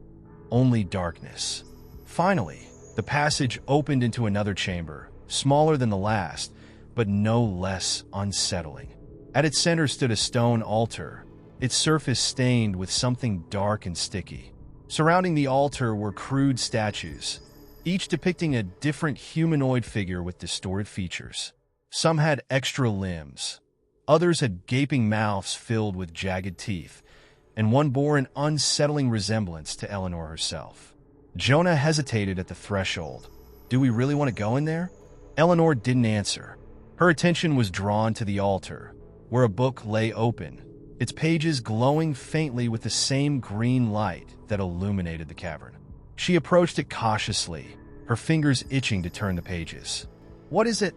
only darkness. Finally, the passage opened into another chamber, smaller than the last, but no less unsettling. At its center stood a stone altar, its surface stained with something dark and sticky. Surrounding the altar were crude statues, each depicting a different humanoid figure with distorted features. Some had extra limbs, others had gaping mouths filled with jagged teeth, and one bore an unsettling resemblance to Eleanor herself. Jonah hesitated at the threshold. "Do we really want to go in there?" Eleanor didn't answer. Her attention was drawn to the altar, where a book lay open, its pages glowing faintly with the same green light that illuminated the cavern. She approached it cautiously, her fingers itching to turn the pages. "What is it?"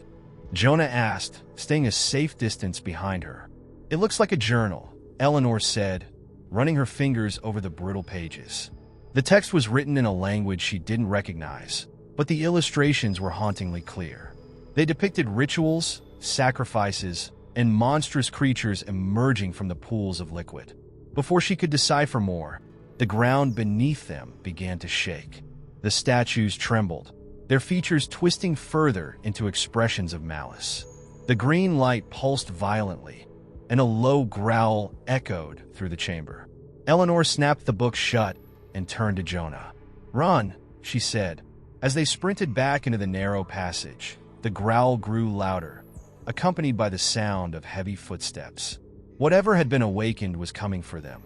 Jonah asked, staying a safe distance behind her. "It looks like a journal," Eleanor said, running her fingers over the brittle pages. The text was written in a language she didn't recognize, but the illustrations were hauntingly clear. They depicted rituals, sacrifices, and monstrous creatures emerging from the pools of liquid. Before she could decipher more, the ground beneath them began to shake. The statues trembled, their features twisting further into expressions of malice. The green light pulsed violently, and a low growl echoed through the chamber. Eleanor snapped the book shut and turned to Jonah. "Run," she said. As they sprinted back into the narrow passage, the growl grew louder, accompanied by the sound of heavy footsteps. Whatever had been awakened was coming for them,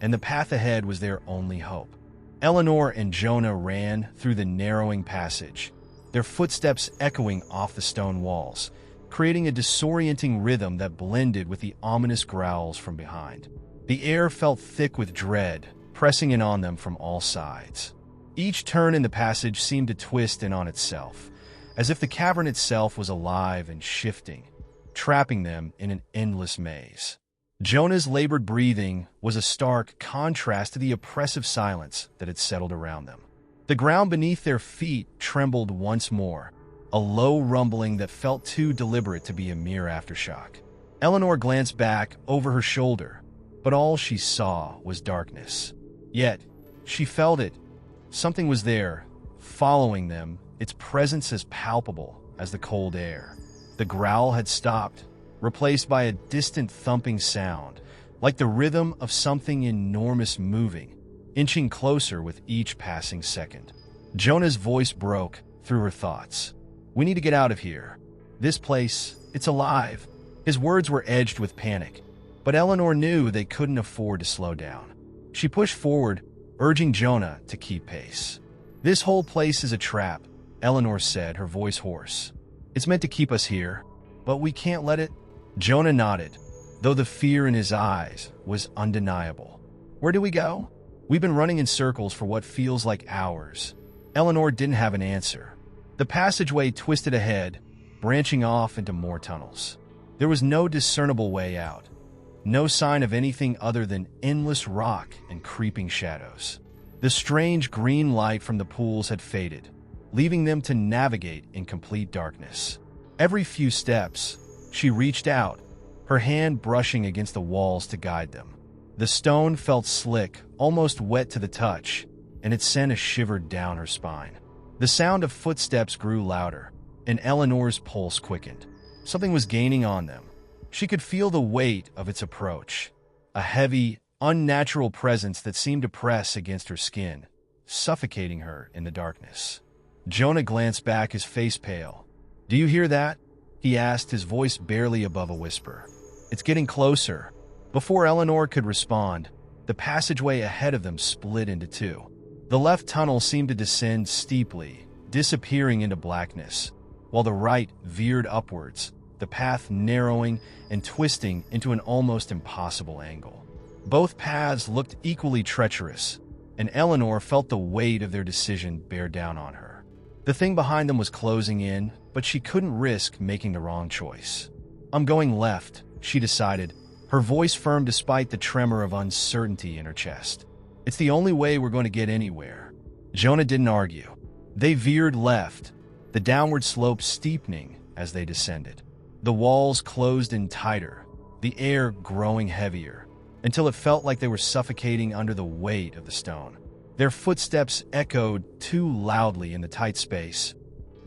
and the path ahead was their only hope. Eleanor and Jonah ran through the narrowing passage, their footsteps echoing off the stone walls, creating a disorienting rhythm that blended with the ominous growls from behind. The air felt thick with dread, pressing in on them from all sides. Each turn in the passage seemed to twist in on itself, as if the cavern itself was alive and shifting, trapping them in an endless maze. Jonah's labored breathing was a stark contrast to the oppressive silence that had settled around them. The ground beneath their feet trembled once more, a low rumbling that felt too deliberate to be a mere aftershock. Eleanor glanced back over her shoulder, but all she saw was darkness. Yet, she felt it. Something was there, following them, its presence as palpable as the cold air. The growl had stopped, replaced by a distant thumping sound, like the rhythm of something enormous moving, inching closer with each passing second. Jonah's voice broke through her thoughts. "We need to get out of here. This place, it's alive." His words were edged with panic, but Eleanor knew they couldn't afford to slow down. She pushed forward, urging Jonah to keep pace. "This whole place is a trap," Eleanor said, her voice hoarse. "It's meant to keep us here, but we can't let it." Jonah nodded, though the fear in his eyes was undeniable. "Where do we go?" "We've been running in circles for what feels like hours." Eleanor didn't have an answer. The passageway twisted ahead, branching off into more tunnels. There was no discernible way out, no sign of anything other than endless rock and creeping shadows. The strange green light from the pools had faded, leaving them to navigate in complete darkness. Every few steps, she reached out, her hand brushing against the walls to guide them. The stone felt slick, almost wet to the touch, and it sent a shiver down her spine. The sound of footsteps grew louder, and Eleanor's pulse quickened. Something was gaining on them. She could feel the weight of its approach, a heavy, unnatural presence that seemed to press against her skin, suffocating her in the darkness. Jonah glanced back, his face pale. "Do you hear that?" he asked, his voice barely above a whisper. "It's getting closer." Before Eleanor could respond, the passageway ahead of them split into two. The left tunnel seemed to descend steeply, disappearing into blackness, while the right veered upwards, the path narrowing and twisting into an almost impossible angle. Both paths looked equally treacherous, and Eleanor felt the weight of their decision bear down on her. The thing behind them was closing in, but she couldn't risk making the wrong choice. "I'm going left," she decided, her voice firm despite the tremor of uncertainty in her chest. "It's the only way we're going to get anywhere." Jonah didn't argue. They veered left, the downward slope steepening as they descended. The walls closed in tighter, the air growing heavier, until it felt like they were suffocating under the weight of the stone. Their footsteps echoed too loudly in the tight space,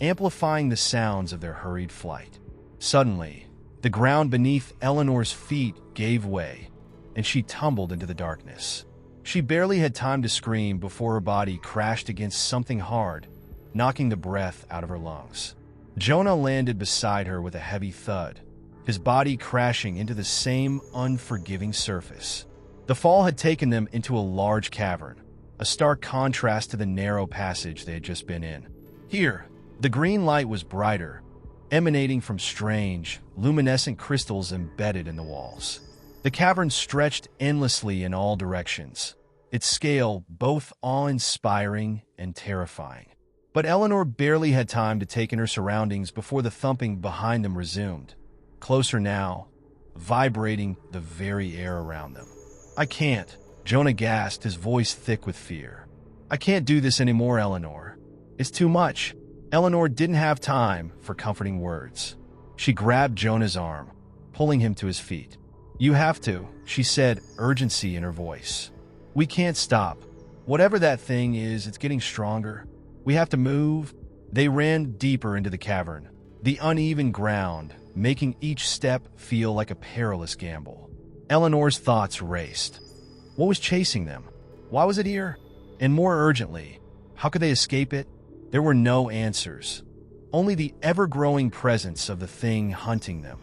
amplifying the sounds of their hurried flight. Suddenly, the ground beneath Eleanor's feet gave way, and she tumbled into the darkness. She barely had time to scream before her body crashed against something hard, knocking the breath out of her lungs. Jonah landed beside her with a heavy thud, his body crashing into the same unforgiving surface. The fall had taken them into a large cavern, a stark contrast to the narrow passage they had just been in. Here, the green light was brighter, emanating from strange, luminescent crystals embedded in the walls. The cavern stretched endlessly in all directions, its scale both awe-inspiring and terrifying. But Eleanor barely had time to take in her surroundings before the thumping behind them resumed, closer now, vibrating the very air around them. "I can't," Jonah gasped, his voice thick with fear. "I can't do this anymore, Eleanor. It's too much." Eleanor didn't have time for comforting words. She grabbed Jonah's arm, pulling him to his feet. "You have to," she said, urgency in her voice. "We can't stop. Whatever that thing is, it's getting stronger. We have to move." They ran deeper into the cavern, the uneven ground making each step feel like a perilous gamble. Eleanor's thoughts raced. What was chasing them? Why was it here? And more urgently, how could they escape it? There were no answers, only the ever-growing presence of the thing hunting them,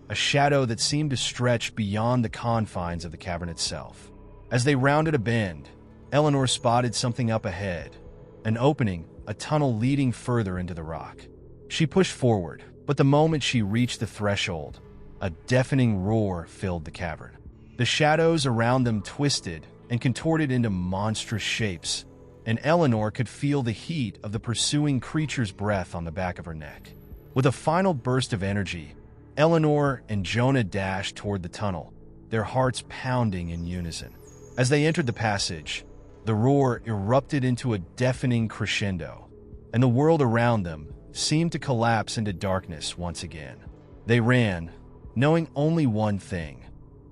a shadow that seemed to stretch beyond the confines of the cavern itself. As they rounded a bend, Eleanor spotted something up ahead, an opening, a tunnel leading further into the rock. She pushed forward, but the moment she reached the threshold, a deafening roar filled the cavern. The shadows around them twisted and contorted into monstrous shapes, and Eleanor could feel the heat of the pursuing creature's breath on the back of her neck. With a final burst of energy, Eleanor and Jonah dashed toward the tunnel, their hearts pounding in unison. As they entered the passage, the roar erupted into a deafening crescendo, and the world around them seemed to collapse into darkness once again. They ran, knowing only one thing.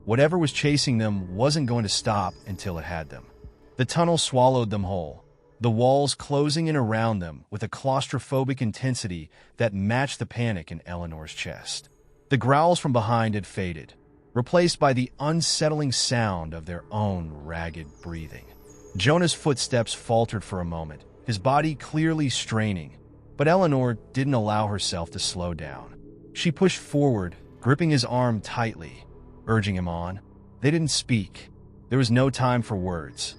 Whatever was chasing them wasn't going to stop until it had them. The tunnel swallowed them whole, the walls closing in around them with a claustrophobic intensity that matched the panic in Eleanor's chest. The growls from behind had faded, replaced by the unsettling sound of their own ragged breathing. Jonah's footsteps faltered for a moment, his body clearly straining, but Eleanor didn't allow herself to slow down. She pushed forward, gripping his arm tightly, urging him on. They didn't speak. There was no time for words,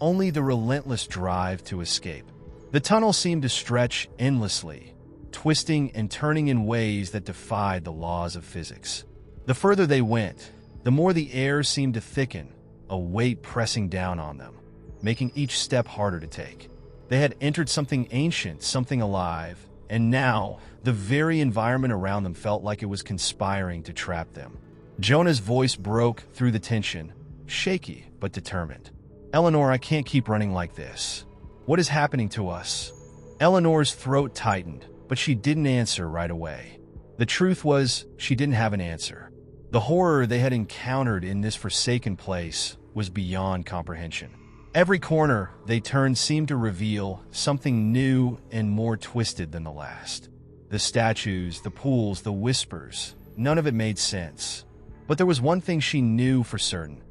only the relentless drive to escape. The tunnel seemed to stretch endlessly, twisting and turning in ways that defied the laws of physics. The further they went, the more the air seemed to thicken, a weight pressing down on them, making each step harder to take. They had entered something ancient, something alive, and now the very environment around them felt like it was conspiring to trap them. Jonah's voice broke through the tension, shaky but determined. "Eleanor, I can't keep running like this. What is happening to us?" Eleanor's throat tightened, but she didn't answer right away. The truth was, she didn't have an answer. The horror they had encountered in this forsaken place was beyond comprehension. Every corner they turned seemed to reveal something new and more twisted than the last. The statues, the pools, the whispers, none of it made sense. But there was one thing she knew for certain.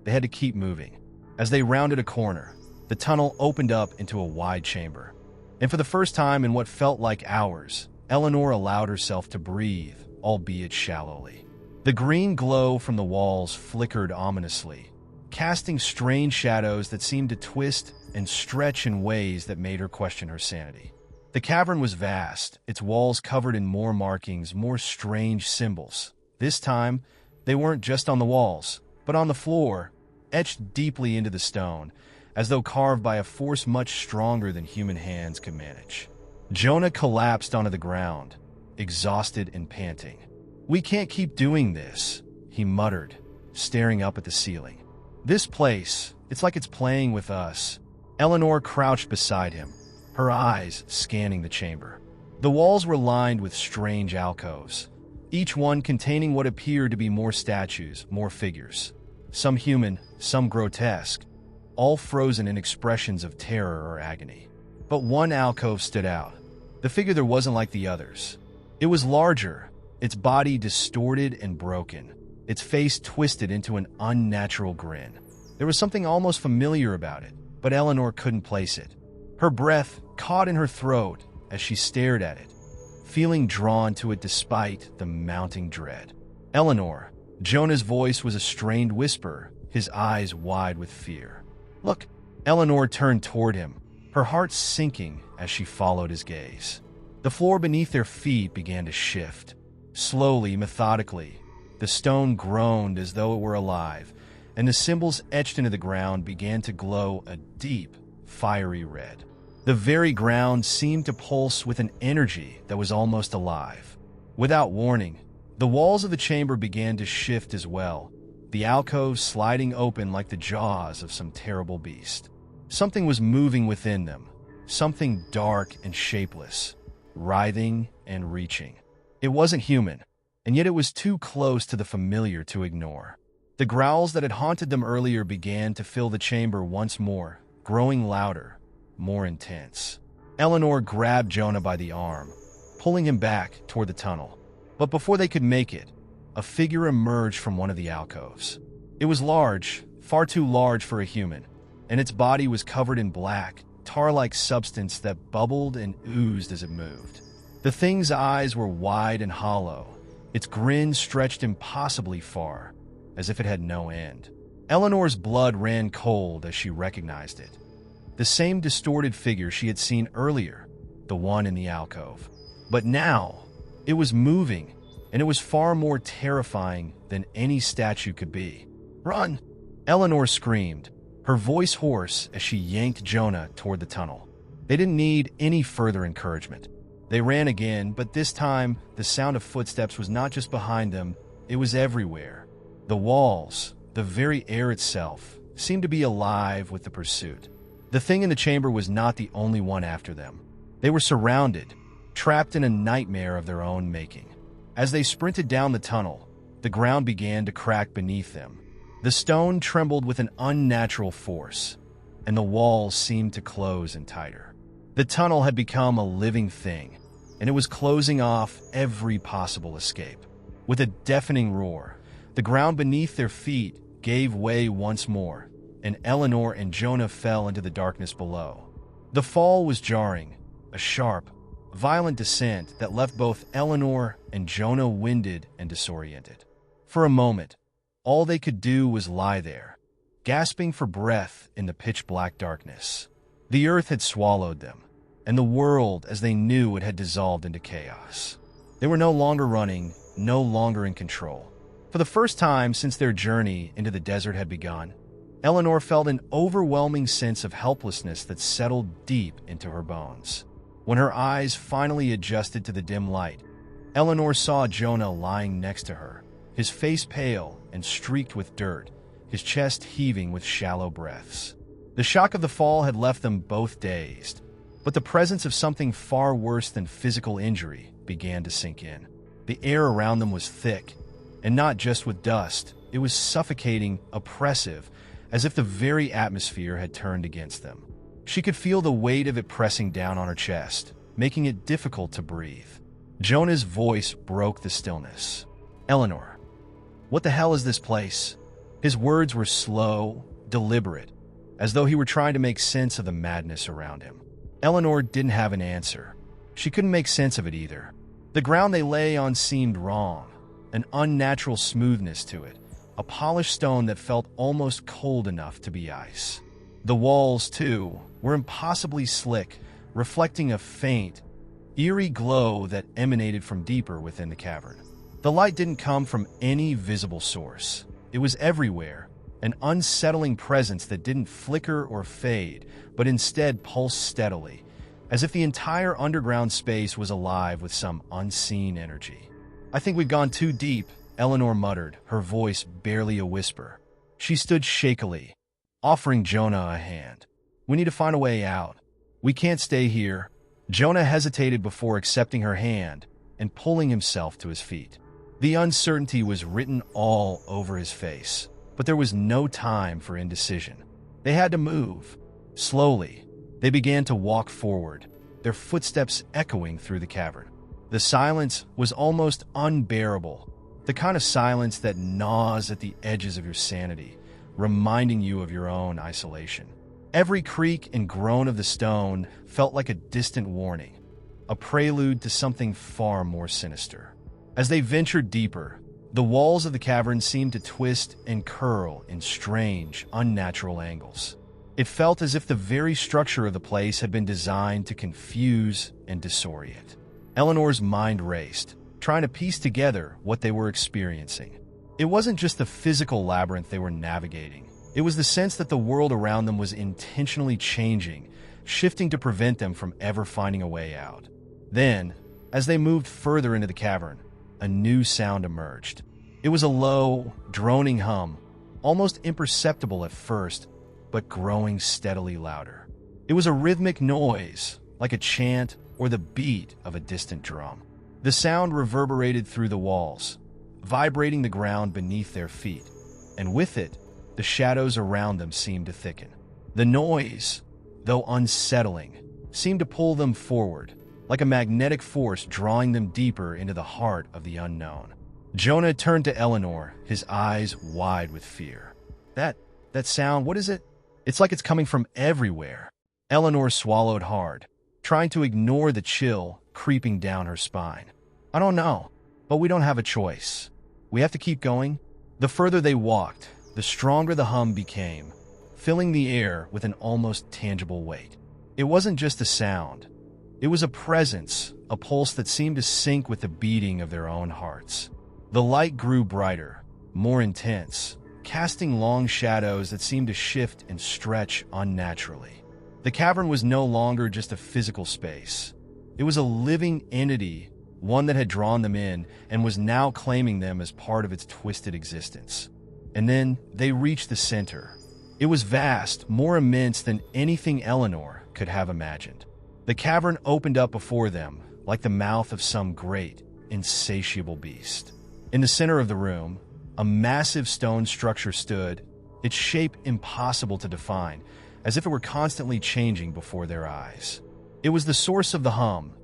They had to keep moving. As they rounded a corner, the tunnel opened up into a wide chamber. And for the first time in what felt like hours, Eleanor allowed herself to breathe, albeit shallowly. The green glow from the walls flickered ominously, casting strange shadows that seemed to twist and stretch in ways that made her question her sanity. The cavern was vast, its walls covered in more markings, more strange symbols. This time, they weren't just on the walls, but on the floor, etched deeply into the stone, as though carved by a force much stronger than human hands could manage. Jonah collapsed onto the ground, exhausted and panting. "We can't keep doing this," he muttered, staring up at the ceiling. "This place, it's like it's playing with us." Eleanor crouched beside him, her eyes scanning the chamber. The walls were lined with strange alcoves, each one containing what appeared to be more statues, more figures. Some human, some grotesque, all frozen in expressions of terror or agony. But one alcove stood out. The figure there wasn't like the others. It was larger, its body distorted and broken, its face twisted into an unnatural grin. There was something almost familiar about it, but Eleanor couldn't place it. Her breath caught in her throat as she stared at it, feeling drawn to it despite the mounting dread. "Eleanor," Jonah's voice was a strained whisper, his eyes wide with fear. "Look." Eleanor turned toward him, her heart sinking as she followed his gaze. The floor beneath their feet began to shift. Slowly, methodically, the stone groaned as though it were alive, and the symbols etched into the ground began to glow a deep, fiery red. The very ground seemed to pulse with an energy that was almost alive. Without warning, the walls of the chamber began to shift as well, the alcoves sliding open like the jaws of some terrible beast. Something was moving within them, something dark and shapeless, writhing and reaching. It wasn't human, and yet it was too close to the familiar to ignore. The growls that had haunted them earlier began to fill the chamber once more, growing louder, more intense. Eleanor grabbed Jonah by the arm, pulling him back toward the tunnel. But before they could make it, a figure emerged from one of the alcoves. It was large, far too large for a human, and its body was covered in black, tar-like substance that bubbled and oozed as it moved. The thing's eyes were wide and hollow, its grin stretched impossibly far, as if it had no end. Eleanor's blood ran cold as she recognized it. The same distorted figure she had seen earlier, the one in the alcove. But now, it was moving, and it was far more terrifying than any statue could be. "Run!" Eleanor screamed, her voice hoarse as she yanked Jonah toward the tunnel. They didn't need any further encouragement. They ran again, but this time, the sound of footsteps was not just behind them, it was everywhere. The walls, the very air itself, seemed to be alive with the pursuit. The thing in the chamber was not the only one after them. They were surrounded, trapped in a nightmare of their own making. As they sprinted down the tunnel, the ground began to crack beneath them. The stone trembled with an unnatural force, and the walls seemed to close in tighter. The tunnel had become a living thing, and it was closing off every possible escape. With a deafening roar, the ground beneath their feet gave way once more, and Eleanor and Jonah fell into the darkness below. The fall was jarring, a sharp, violent descent that left both Eleanor and Jonah winded and disoriented. For a moment, all they could do was lie there, gasping for breath in the pitch-black darkness. The earth had swallowed them, and the world as they knew it had dissolved into chaos. They were no longer running, no longer in control. For the first time since their journey into the desert had begun, Eleanor felt an overwhelming sense of helplessness that settled deep into her bones. When her eyes finally adjusted to the dim light, Eleanor saw Jonah lying next to her, his face pale and streaked with dirt, his chest heaving with shallow breaths. The shock of the fall had left them both dazed, but the presence of something far worse than physical injury began to sink in. The air around them was thick, And not just with dust, it was suffocating, oppressive, as if the very atmosphere had turned against them. She could feel the weight of it pressing down on her chest, making it difficult to breathe. Jonah's voice broke the stillness. "Eleanor, what the hell is this place?" His words were slow, deliberate, as though he were trying to make sense of the madness around him. Eleanor didn't have an answer. She couldn't make sense of it either. The ground they lay on seemed wrong, an unnatural smoothness to it, a polished stone that felt almost cold enough to be ice. The walls, too, were impossibly slick, reflecting a faint, eerie glow that emanated from deeper within the cavern. The light didn't come from any visible source. It was everywhere, an unsettling presence that didn't flicker or fade, but instead pulsed steadily, as if the entire underground space was alive with some unseen energy. "I think we've gone too deep," Eleanor muttered, her voice barely a whisper. She stood shakily, offering Jonah a hand. "We need to find a way out. We can't stay here." Jonah hesitated before accepting her hand and pulling himself to his feet. The uncertainty was written all over his face, but there was no time for indecision. They had to move. Slowly, they began to walk forward, their footsteps echoing through the cavern. The silence was almost unbearable, the kind of silence that gnaws at the edges of your sanity, reminding you of your own isolation. Every creak and groan of the stone felt like a distant warning, a prelude to something far more sinister. As they ventured deeper, the walls of the cavern seemed to twist and curl in strange, unnatural angles. It felt as if the very structure of the place had been designed to confuse and disorient. Eleanor's mind raced, trying to piece together what they were experiencing. It wasn't just the physical labyrinth they were navigating. It was the sense that the world around them was intentionally changing, shifting to prevent them from ever finding a way out. Then, as they moved further into the cavern, a new sound emerged. It was a low, droning hum, almost imperceptible at first, but growing steadily louder. It was a rhythmic noise, like a chant or the beat of a distant drum. The sound reverberated through the walls, vibrating the ground beneath their feet, and with it, the shadows around them seemed to thicken. The noise, though unsettling, seemed to pull them forward, like a magnetic force drawing them deeper into the heart of the unknown. Jonah turned to Eleanor, his eyes wide with fear. That sound, what is it? It's like it's coming from everywhere." Eleanor swallowed hard, trying to ignore the chill creeping down her spine. "I don't know, but we don't have a choice. We have to keep going." The further they walked, the stronger the hum became, filling the air with an almost tangible weight. It wasn't just a sound. It was a presence, a pulse that seemed to sync with the beating of their own hearts. The light grew brighter, more intense, casting long shadows that seemed to shift and stretch unnaturally. The cavern was no longer just a physical space. It was a living entity, one that had drawn them in and was now claiming them as part of its twisted existence. And then they reached the center. It was vast, more immense than anything Eleanor could have imagined. The cavern opened up before them, like the mouth of some great, insatiable beast. In the center of the room, a massive stone structure stood, its shape impossible to define, as if it were constantly changing before their eyes. It was the source of the hum,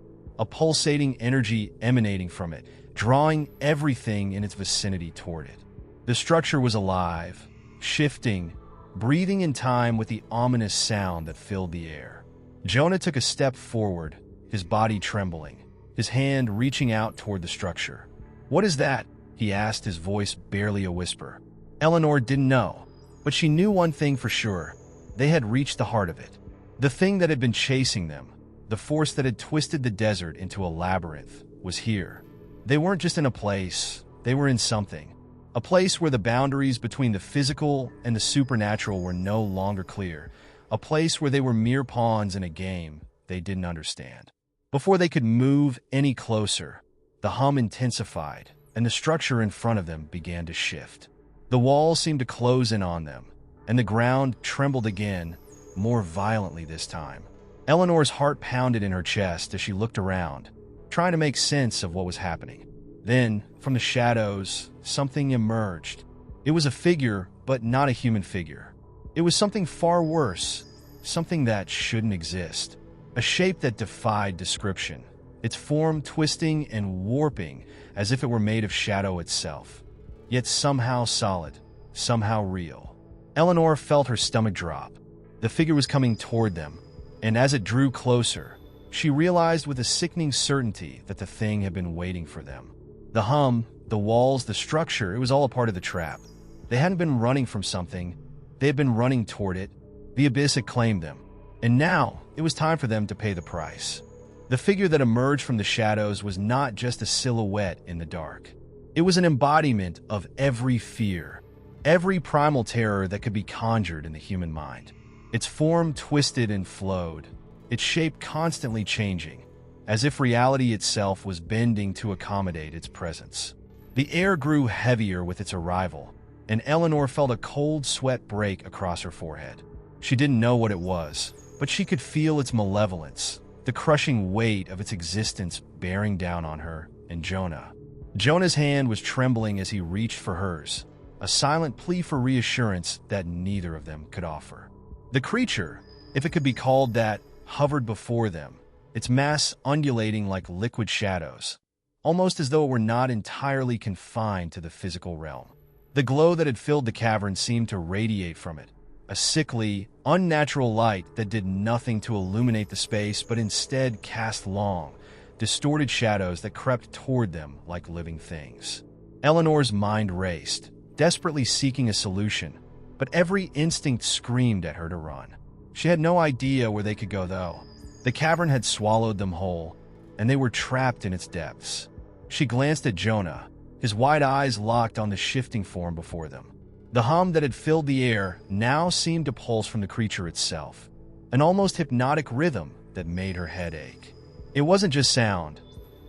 a pulsating energy emanating from it, drawing everything in its vicinity toward it. The structure was alive, shifting, breathing in time with the ominous sound that filled the air. Jonah took a step forward, his body trembling, his hand reaching out toward the structure. "What is that?" he asked, his voice barely a whisper. Eleanor didn't know, but she knew one thing for sure. They had reached the heart of it. The thing that had been chasing them, the force that had twisted the desert into a labyrinth, was here. They weren't just in a place, they were in something. A place where the boundaries between the physical and the supernatural were no longer clear. A place where they were mere pawns in a game they didn't understand. Before they could move any closer, the hum intensified, and the structure in front of them began to shift. The walls seemed to close in on them, and the ground trembled again, more violently this time. Eleanor's heart pounded in her chest as she looked around, trying to make sense of what was happening. Then, from the shadows, something emerged. It was a figure, but not a human figure. It was something far worse, something that shouldn't exist. A shape that defied description, its form twisting and warping as if it were made of shadow itself. Yet somehow solid, somehow real. Eleanor felt her stomach drop. The figure was coming toward them, and as it drew closer, she realized with a sickening certainty that the thing had been waiting for them. The hum, the walls, the structure, it was all a part of the trap. They hadn't been running from something. They had been running toward it. The abyss had claimed them. And now, it was time for them to pay the price. The figure that emerged from the shadows was not just a silhouette in the dark. It was an embodiment of every fear, every primal terror that could be conjured in the human mind. Its form twisted and flowed, its shape constantly changing, as if reality itself was bending to accommodate its presence. The air grew heavier with its arrival, and Eleanor felt a cold sweat break across her forehead. She didn't know what it was, but she could feel its malevolence, the crushing weight of its existence bearing down on her and Jonah. Jonah's hand was trembling as he reached for hers, a silent plea for reassurance that neither of them could offer. The creature, if it could be called that, hovered before them, its mass undulating like liquid shadows, almost as though it were not entirely confined to the physical realm. The glow that had filled the cavern seemed to radiate from it, a sickly, unnatural light that did nothing to illuminate the space but instead cast long, distorted shadows that crept toward them like living things. Eleanor's mind raced, desperately seeking a solution, but every instinct screamed at her to run. She had no idea where they could go, though. The cavern had swallowed them whole, and they were trapped in its depths. She glanced at Jonah, his wide eyes locked on the shifting form before them. The hum that had filled the air now seemed to pulse from the creature itself, an almost hypnotic rhythm that made her head ache. It wasn't just sound.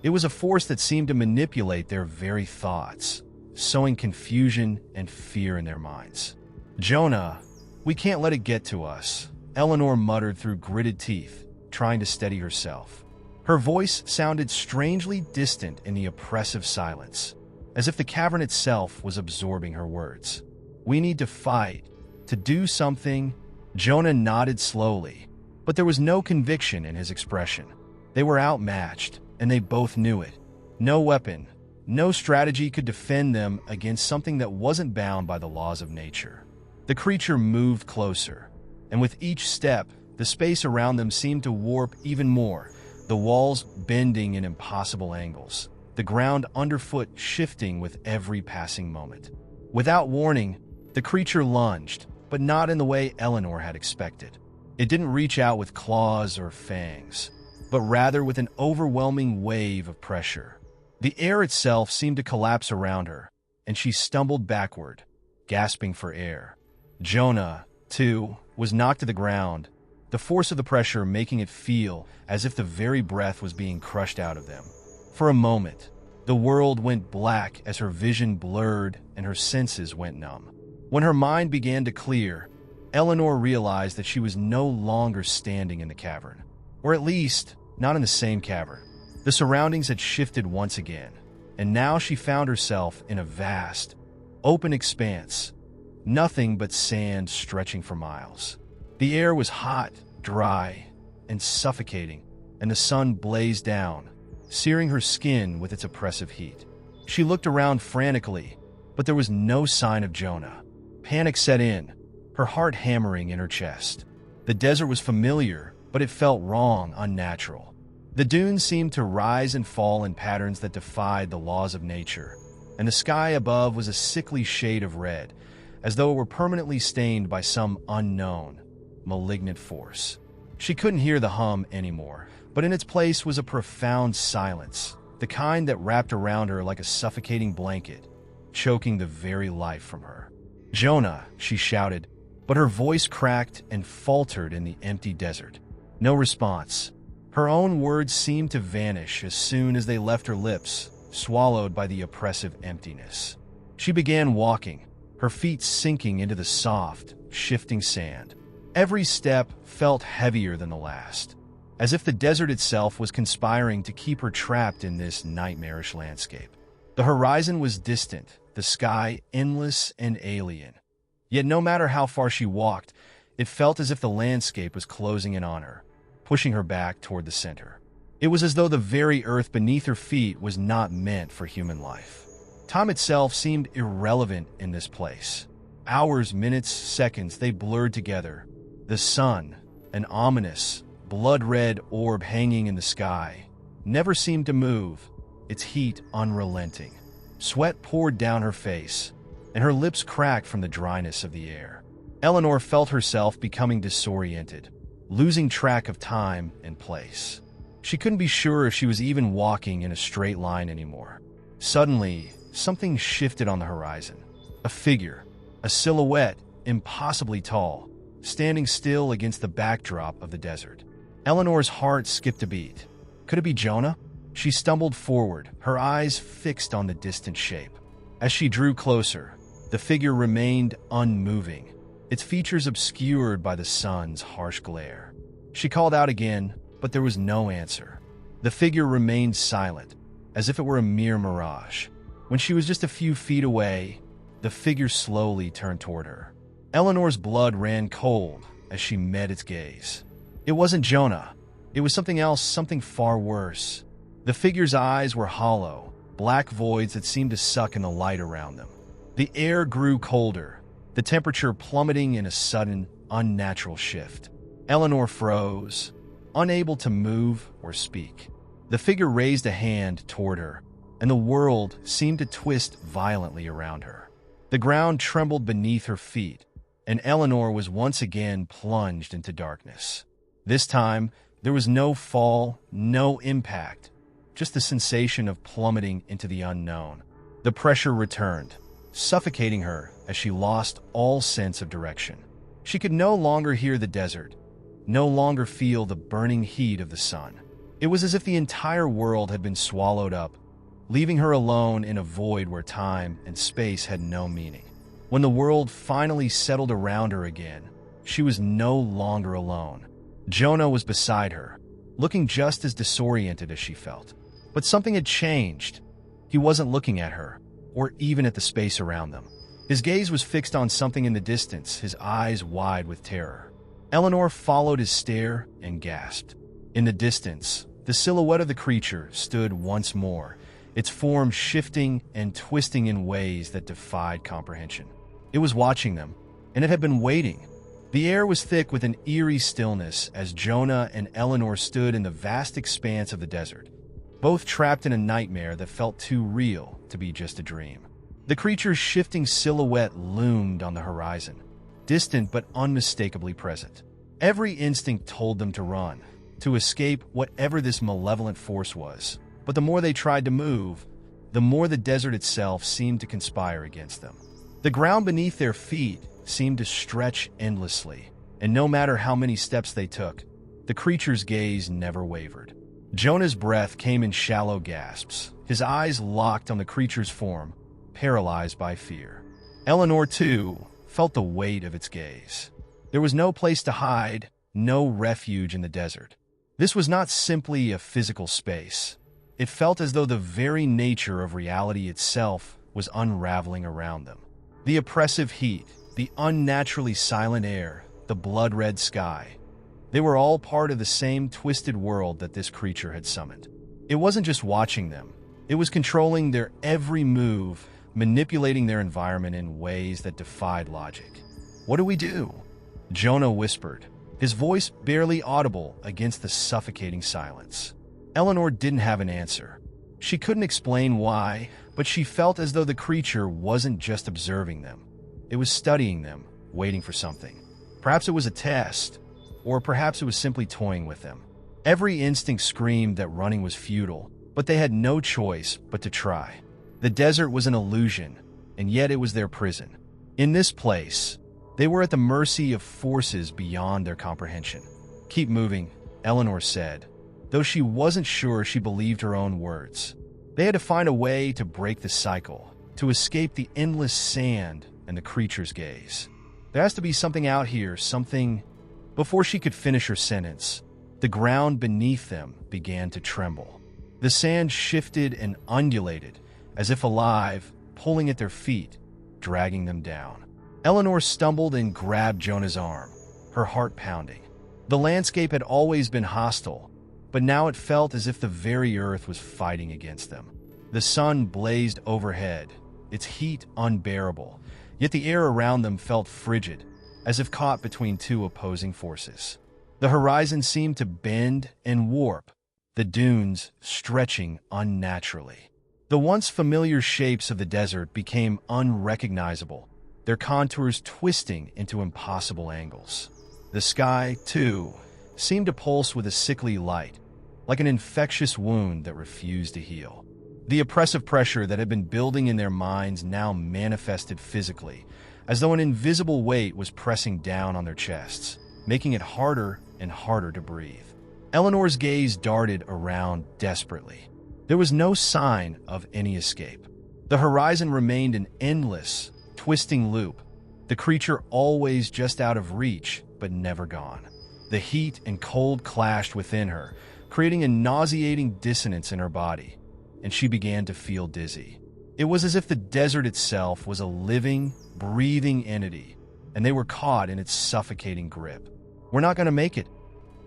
It was a force that seemed to manipulate their very thoughts, sowing confusion and fear in their minds. "Jonah, we can't let it get to us," Eleanor muttered through gritted teeth, trying to steady herself. Her voice sounded strangely distant in the oppressive silence, as if the cavern itself was absorbing her words. "We need to fight, to do something." Jonah nodded slowly, but there was no conviction in his expression. They were outmatched, and they both knew it. No weapon, no strategy could defend them against something that wasn't bound by the laws of nature. The creature moved closer, and with each step, the space around them seemed to warp even more, the walls bending in impossible angles, the ground underfoot shifting with every passing moment. Without warning, the creature lunged, but not in the way Eleanor had expected. It didn't reach out with claws or fangs, but rather with an overwhelming wave of pressure. The air itself seemed to collapse around her, and she stumbled backward, gasping for air. Jonah, too, was knocked to the ground, the force of the pressure making it feel as if the very breath was being crushed out of them. For a moment, the world went black as her vision blurred and her senses went numb. When her mind began to clear, Eleanor realized that she was no longer standing in the cavern, or at least not in the same cavern. The surroundings had shifted once again, and now she found herself in a vast, open expanse, nothing but sand stretching for miles. The air was hot, dry, and suffocating, and the sun blazed down, searing her skin with its oppressive heat. She looked around frantically, but there was no sign of Jonah. Panic set in, her heart hammering in her chest. The desert was familiar, but it felt wrong, unnatural. The dunes seemed to rise and fall in patterns that defied the laws of nature, and the sky above was a sickly shade of red, as though it were permanently stained by some unknown, malignant force. She couldn't hear the hum anymore, but in its place was a profound silence, the kind that wrapped around her like a suffocating blanket, choking the very life from her. "Jonah," she shouted, but her voice cracked and faltered in the empty desert. No response. Her own words seemed to vanish as soon as they left her lips, swallowed by the oppressive emptiness. She began walking, her feet sinking into the soft, shifting sand. Every step felt heavier than the last, as if the desert itself was conspiring to keep her trapped in this nightmarish landscape. The horizon was distant, the sky endless and alien. Yet no matter how far she walked, it felt as if the landscape was closing in on her, pushing her back toward the center. It was as though the very earth beneath her feet was not meant for human life. Time itself seemed irrelevant in this place. Hours, minutes, seconds, they blurred together. The sun, an ominous, blood-red orb hanging in the sky, never seemed to move, its heat unrelenting. Sweat poured down her face, and her lips cracked from the dryness of the air. Eleanor felt herself becoming disoriented, losing track of time and place. She couldn't be sure if she was even walking in a straight line anymore. Suddenly, something shifted on the horizon. A figure, a silhouette, impossibly tall, standing still against the backdrop of the desert. Eleanor's heart skipped a beat. Could it be Jonah? She stumbled forward, her eyes fixed on the distant shape. As she drew closer, the figure remained unmoving, its features obscured by the sun's harsh glare. She called out again, but there was no answer. The figure remained silent, as if it were a mere mirage. When she was just a few feet away, the figure slowly turned toward her. Eleanor's blood ran cold as she met its gaze. It wasn't Jonah. It was something else, something far worse. The figure's eyes were hollow, black voids that seemed to suck in the light around them. The air grew colder, the temperature plummeting in a sudden, unnatural shift. Eleanor froze, unable to move or speak. The figure raised a hand toward her, and the world seemed to twist violently around her. The ground trembled beneath her feet, and Eleanor was once again plunged into darkness. This time, there was no fall, no impact, just the sensation of plummeting into the unknown. The pressure returned, suffocating her as she lost all sense of direction. She could no longer hear the desert, no longer feel the burning heat of the sun. It was as if the entire world had been swallowed up, leaving her alone in a void where time and space had no meaning. When the world finally settled around her again, she was no longer alone. Jonah was beside her, looking just as disoriented as she felt. But something had changed. He wasn't looking at her, or even at the space around them. His gaze was fixed on something in the distance, his eyes wide with terror. Eleanor followed his stare and gasped. In the distance, the silhouette of the creature stood once more, its form shifting and twisting in ways that defied comprehension. It was watching them, and it had been waiting. The air was thick with an eerie stillness as Jonah and Eleanor stood in the vast expanse of the desert, both trapped in a nightmare that felt too real to be just a dream. The creature's shifting silhouette loomed on the horizon, distant but unmistakably present. Every instinct told them to run, to escape whatever this malevolent force was. But the more they tried to move, the more the desert itself seemed to conspire against them. The ground beneath their feet seemed to stretch endlessly, and no matter how many steps they took, the creature's gaze never wavered. Jonah's breath came in shallow gasps, his eyes locked on the creature's form, paralyzed by fear. Eleanor, too, felt the weight of its gaze. There was no place to hide, no refuge in the desert. This was not simply a physical space. It felt as though the very nature of reality itself was unraveling around them. The oppressive heat, the unnaturally silent air, the blood-red sky. They were all part of the same twisted world that this creature had summoned. It wasn't just watching them. It was controlling their every move, manipulating their environment in ways that defied logic. "What do we do?" Jonah whispered, his voice barely audible against the suffocating silence. Eleanor didn't have an answer. She couldn't explain why, but she felt as though the creature wasn't just observing them. It was studying them, waiting for something. Perhaps it was a test, or perhaps it was simply toying with them. Every instinct screamed that running was futile, but they had no choice but to try. The desert was an illusion, and yet it was their prison. In this place, they were at the mercy of forces beyond their comprehension. "Keep moving," Eleanor said, though she wasn't sure she believed her own words. They had to find a way to break the cycle, to escape the endless sand and the creature's gaze. There has to be something out here, something... Before she could finish her sentence, the ground beneath them began to tremble. The sand shifted and undulated, as if alive, pulling at their feet, dragging them down. Eleanor stumbled and grabbed Jonah's arm, her heart pounding. The landscape had always been hostile, but now it felt as if the very earth was fighting against them. The sun blazed overhead, its heat unbearable, yet the air around them felt frigid, as if caught between two opposing forces. The horizon seemed to bend and warp, the dunes stretching unnaturally. The once familiar shapes of the desert became unrecognizable, their contours twisting into impossible angles. The sky, too, seemed to pulse with a sickly light, like an infectious wound that refused to heal. The oppressive pressure that had been building in their minds now manifested physically, as though an invisible weight was pressing down on their chests, making it harder and harder to breathe. Eleanor's gaze darted around desperately. There was no sign of any escape. The horizon remained an endless, twisting loop, the creature always just out of reach, but never gone. The heat and cold clashed within her, creating a nauseating dissonance in her body, and she began to feel dizzy. It was as if the desert itself was a living, breathing entity, and they were caught in its suffocating grip. "We're not going to make it,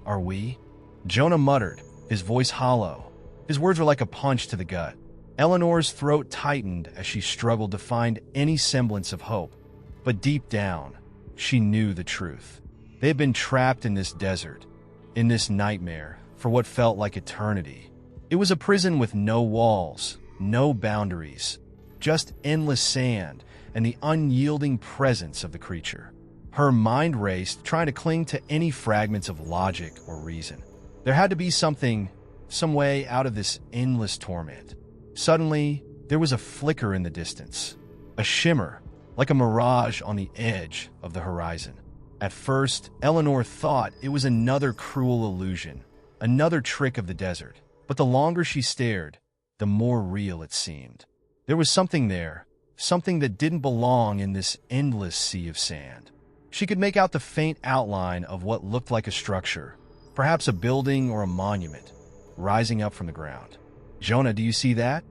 are we?" Jonah muttered, his voice hollow. His words were like a punch to the gut. Eleanor's throat tightened as she struggled to find any semblance of hope, but deep down, she knew the truth. They had been trapped in this desert, in this nightmare, for what felt like eternity. It was a prison with no walls, no boundaries, just endless sand and the unyielding presence of the creature. Her mind raced, trying to cling to any fragments of logic or reason. There had to be some way out of this endless torment. Suddenly, there was a flicker in the distance, a shimmer, like a mirage on the edge of the horizon. At first, Eleanor thought it was another cruel illusion, another trick of the desert. But the longer she stared, the more real it seemed. There was something there, something that didn't belong in this endless sea of sand. She could make out the faint outline of what looked like a structure, perhaps a building or a monument, rising up from the ground. "Jonah, do you see that?"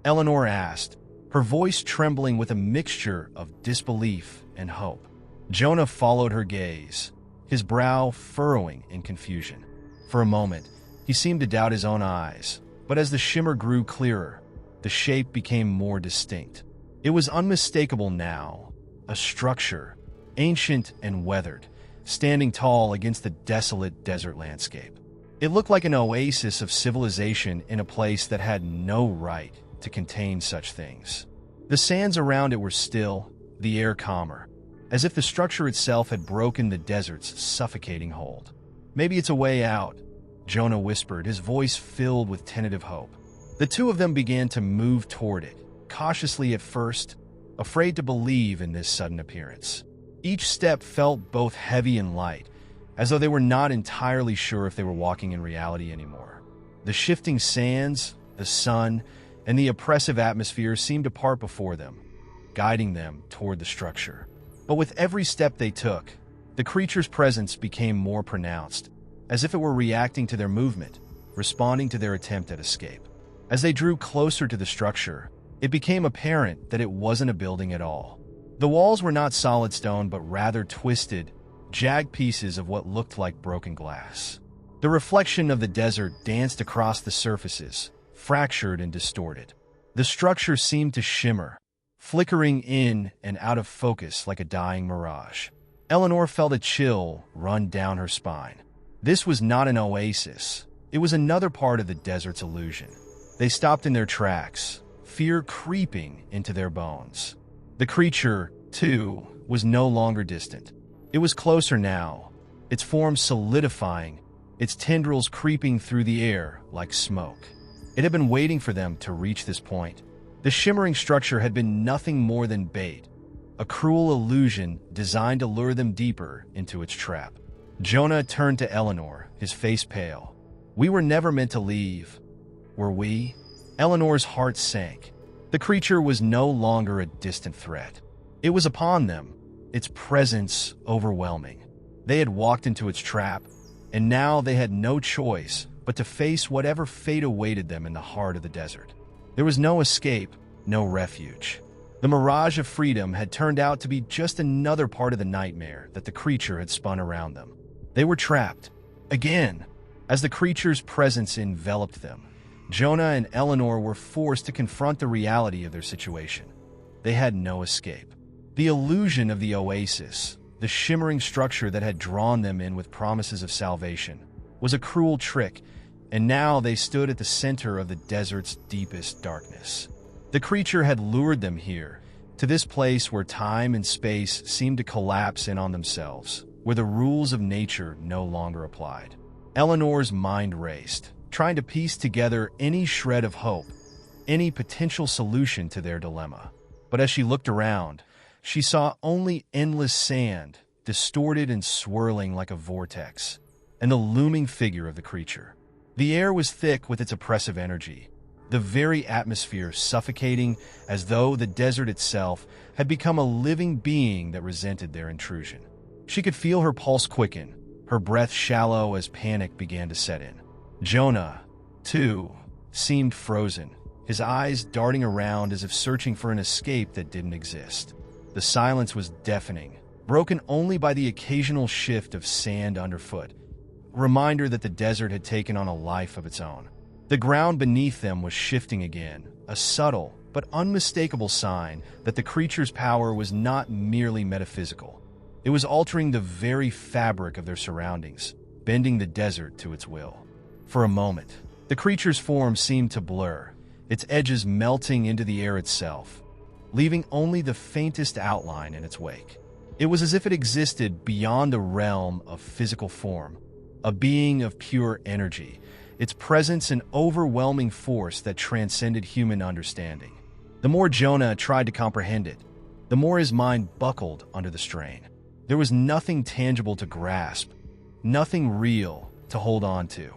Eleanor asked, her voice trembling with a mixture of disbelief and hope. Jonah followed her gaze, his brow furrowing in confusion. For a moment, he seemed to doubt his own eyes, but as the shimmer grew clearer, the shape became more distinct. It was unmistakable now, a structure, ancient and weathered, standing tall against the desolate desert landscape. It looked like an oasis of civilization in a place that had no right to contain such things. The sands around it were still, the air calmer, as if the structure itself had broken the desert's suffocating hold. "Maybe it's a way out," Jonah whispered, his voice filled with tentative hope. The two of them began to move toward it, cautiously at first, afraid to believe in this sudden appearance. Each step felt both heavy and light, as though they were not entirely sure if they were walking in reality anymore. The shifting sands, the sun, and the oppressive atmosphere seemed to part before them, guiding them toward the structure. But with every step they took, the creature's presence became more pronounced, as if it were reacting to their movement, responding to their attempt at escape. As they drew closer to the structure, it became apparent that it wasn't a building at all. The walls were not solid stone, but rather twisted, jagged pieces of what looked like broken glass. The reflection of the desert danced across the surfaces, fractured and distorted. The structure seemed to shimmer, flickering in and out of focus like a dying mirage. Eleanor felt a chill run down her spine. This was not an oasis. It was another part of the desert's illusion. They stopped in their tracks, fear creeping into their bones. The creature, too, was no longer distant. It was closer now, its form solidifying, its tendrils creeping through the air like smoke. It had been waiting for them to reach this point. The shimmering structure had been nothing more than bait, a cruel illusion designed to lure them deeper into its trap. Jonah turned to Eleanor, his face pale. "We were never meant to leave, were we?" Eleanor's heart sank. The creature was no longer a distant threat. It was upon them, its presence overwhelming. They had walked into its trap, and now they had no choice but to face whatever fate awaited them in the heart of the desert. There was no escape, no refuge. The mirage of freedom had turned out to be just another part of the nightmare that the creature had spun around them. They were trapped. Again. As the creature's presence enveloped them, Jonah and Eleanor were forced to confront the reality of their situation. They had no escape. The illusion of the oasis, the shimmering structure that had drawn them in with promises of salvation, was a cruel trick, and now they stood at the center of the desert's deepest darkness. The creature had lured them here, to this place where time and space seemed to collapse in on themselves, where the rules of nature no longer applied. Eleanor's mind raced, trying to piece together any shred of hope, any potential solution to their dilemma. But as she looked around, she saw only endless sand, distorted and swirling like a vortex, and the looming figure of the creature. The air was thick with its oppressive energy, the very atmosphere suffocating, as though the desert itself had become a living being that resented their intrusion. She could feel her pulse quicken, her breath shallow as panic began to set in. Jonah, too, seemed frozen, his eyes darting around as if searching for an escape that didn't exist. The silence was deafening, broken only by the occasional shift of sand underfoot, a reminder that the desert had taken on a life of its own. The ground beneath them was shifting again, a subtle but unmistakable sign that the creature's power was not merely metaphysical. It was altering the very fabric of their surroundings, bending the desert to its will. For a moment, the creature's form seemed to blur, its edges melting into the air itself, leaving only the faintest outline in its wake. It was as if it existed beyond the realm of physical form, a being of pure energy, its presence an overwhelming force that transcended human understanding. The more Jonah tried to comprehend it, the more his mind buckled under the strain. There was nothing tangible to grasp, nothing real to hold on to.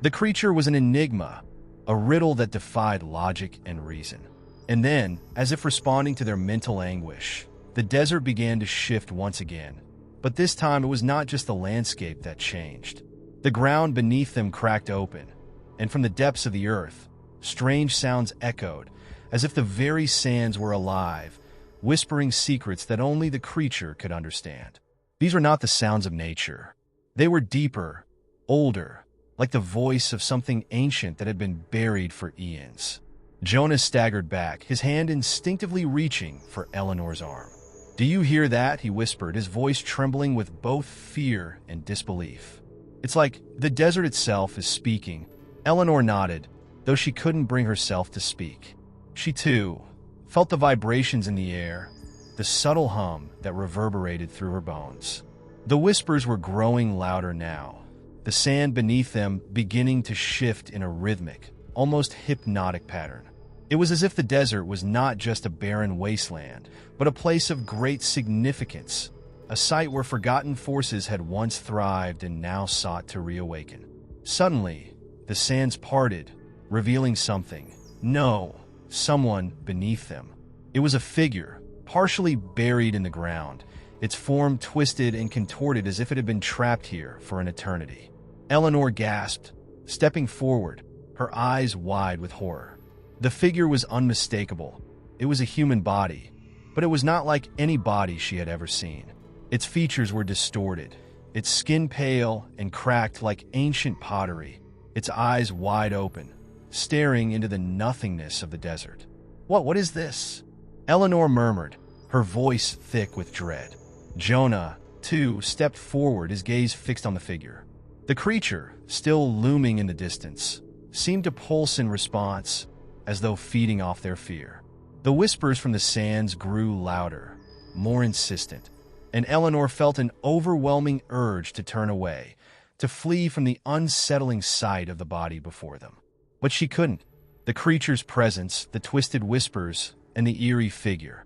The creature was an enigma, a riddle that defied logic and reason. And then, as if responding to their mental anguish, the desert began to shift once again. But this time it was not just the landscape that changed. The ground beneath them cracked open, and from the depths of the earth, strange sounds echoed, as if the very sands were alive, whispering secrets that only the creature could understand. These were not the sounds of nature. They were deeper, older, like the voice of something ancient that had been buried for eons. Jonah staggered back, his hand instinctively reaching for Eleanor's arm. "Do you hear that?" he whispered, his voice trembling with both fear and disbelief. "It's like the desert itself is speaking." Eleanor nodded, though she couldn't bring herself to speak. She, too, felt the vibrations in the air, the subtle hum that reverberated through her bones. The whispers were growing louder now, the sand beneath them beginning to shift in a rhythmic, almost hypnotic pattern. It was as if the desert was not just a barren wasteland, but a place of great significance, a site where forgotten forces had once thrived and now sought to reawaken. Suddenly, the sands parted, revealing something. No, someone beneath them. It was a figure, partially buried in the ground, its form twisted and contorted as if it had been trapped here for an eternity. Eleanor gasped, stepping forward, her eyes wide with horror. The figure was unmistakable. It was a human body, but it was not like any body she had ever seen. Its features were distorted, its skin pale and cracked like ancient pottery, its eyes wide open, staring into the nothingness of the desert. What is this?" Eleanor murmured, her voice thick with dread. Jonah, too, stepped forward, his gaze fixed on the figure. The creature, still looming in the distance, seemed to pulse in response, as though feeding off their fear. The whispers from the sands grew louder, more insistent, and Eleanor felt an overwhelming urge to turn away, to flee from the unsettling sight of the body before them. But she couldn't. The creature's presence, the twisted whispers, and the eerie figure.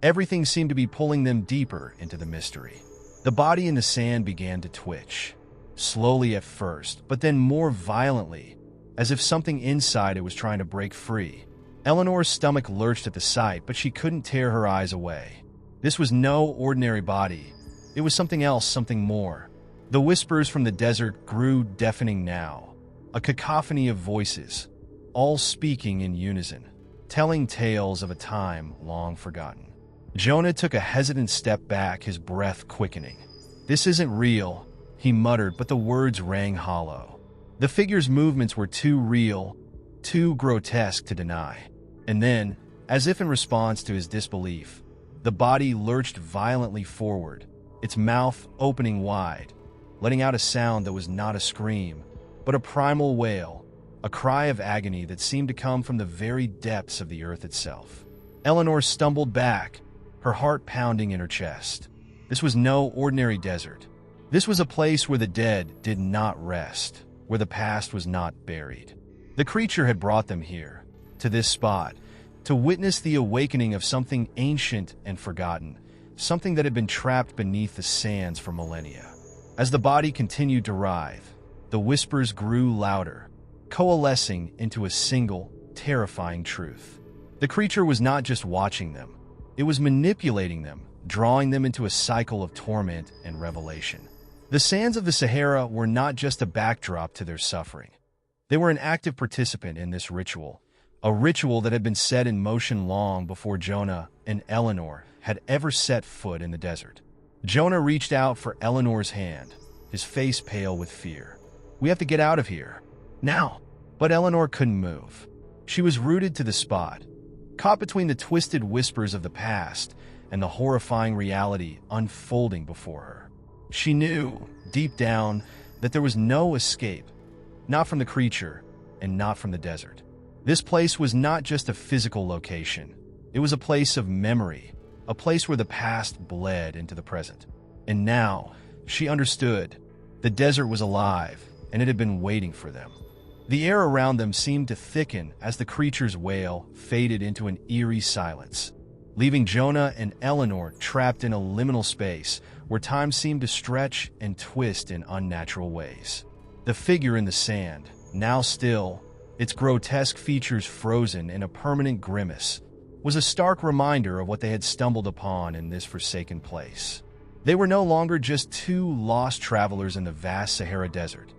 Everything seemed to be pulling them deeper into the mystery. The body in the sand began to twitch, slowly at first, but then more violently, as if something inside it was trying to break free. Eleanor's stomach lurched at the sight, but she couldn't tear her eyes away. This was no ordinary body. It was something else, something more. The whispers from the desert grew deafening now, a cacophony of voices, all speaking in unison. telling tales of a time long forgotten. Jonah took a hesitant step back, his breath quickening. "This isn't real," he muttered, but the words rang hollow. The figure's movements were too real, too grotesque to deny. And then, as if in response to his disbelief, the body lurched violently forward, its mouth opening wide, letting out a sound that was not a scream, but a primal wail, a cry of agony that seemed to come from the very depths of the earth itself. Eleanor stumbled back, her heart pounding in her chest. This was no ordinary desert. This was a place where the dead did not rest, where the past was not buried. The creature had brought them here, to this spot, to witness the awakening of something ancient and forgotten, something that had been trapped beneath the sands for millennia. As the body continued to writhe, the whispers grew louder, coalescing into a single, terrifying truth. The creature was not just watching them, it was manipulating them, drawing them into a cycle of torment and revelation. The sands of the Sahara were not just a backdrop to their suffering. They were an active participant in this ritual, a ritual that had been set in motion long before Jonah and Eleanor had ever set foot in the desert. Jonah reached out for Eleanor's hand, his face pale with fear. "We have to get out of here. Now." But Eleanor couldn't move. She was rooted to the spot, caught between the twisted whispers of the past and the horrifying reality unfolding before her. She knew, deep down, that there was no escape, not from the creature and not from the desert. This place was not just a physical location. It was a place of memory, a place where the past bled into the present. And now, she understood. The desert was alive, and it had been waiting for them. The air around them seemed to thicken as the creature's wail faded into an eerie silence, leaving Jonah and Eleanor trapped in a liminal space where time seemed to stretch and twist in unnatural ways. The figure in the sand, now still, its grotesque features frozen in a permanent grimace, was a stark reminder of what they had stumbled upon in this forsaken place. They were no longer just two lost travelers in the vast Sahara Desert.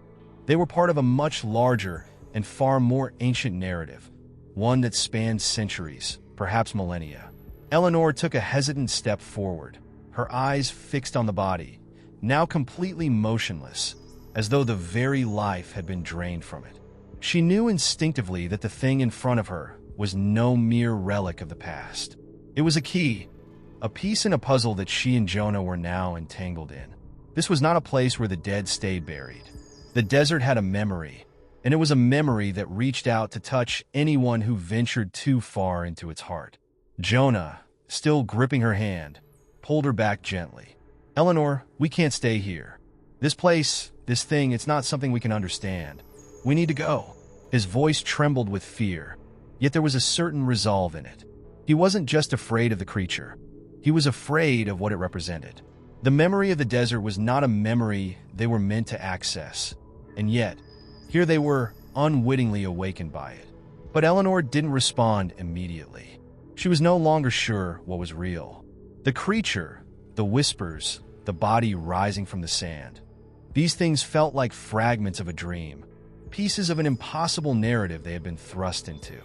They were part of a much larger and far more ancient narrative, one that spanned centuries, perhaps millennia. Eleanor took a hesitant step forward, her eyes fixed on the body, now completely motionless, as though the very life had been drained from it. She knew instinctively that the thing in front of her was no mere relic of the past. It was a key, a piece in a puzzle that she and Jonah were now entangled in. This was not a place where the dead stayed buried. The desert had a memory, and it was a memory that reached out to touch anyone who ventured too far into its heart. Jonah, still gripping her hand, pulled her back gently. "Eleanor, we can't stay here. This place, this thing, it's not something we can understand. We need to go." His voice trembled with fear, yet there was a certain resolve in it. He wasn't just afraid of the creature. He was afraid of what it represented. The memory of the desert was not a memory they were meant to access, and yet, here they were, unwittingly awakened by it. But Eleanor didn't respond immediately. She was no longer sure what was real. The creature, the whispers, the body rising from the sand. These things felt like fragments of a dream, pieces of an impossible narrative they had been thrust into.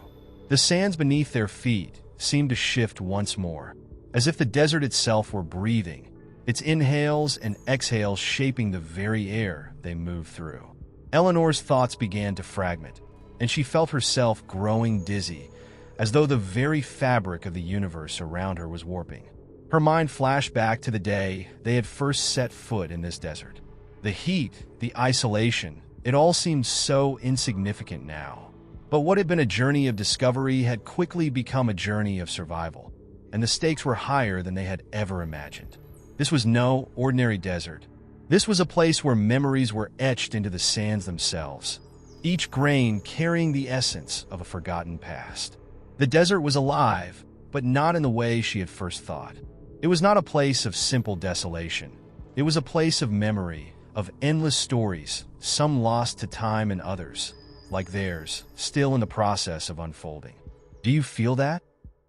The sands beneath their feet seemed to shift once more, as if the desert itself were breathing, its inhales and exhales shaping the very air they moved through. Eleanor's thoughts began to fragment, and she felt herself growing dizzy, as though the very fabric of the universe around her was warping. Her mind flashed back to the day they had first set foot in this desert. The heat, the isolation, it all seemed so insignificant now. But what had been a journey of discovery had quickly become a journey of survival, and the stakes were higher than they had ever imagined. This was no ordinary desert. This was a place where memories were etched into the sands themselves, each grain carrying the essence of a forgotten past. The desert was alive, but not in the way she had first thought. It was not a place of simple desolation. It was a place of memory, of endless stories, some lost to time and others, like theirs, still in the process of unfolding. "Do you feel that?"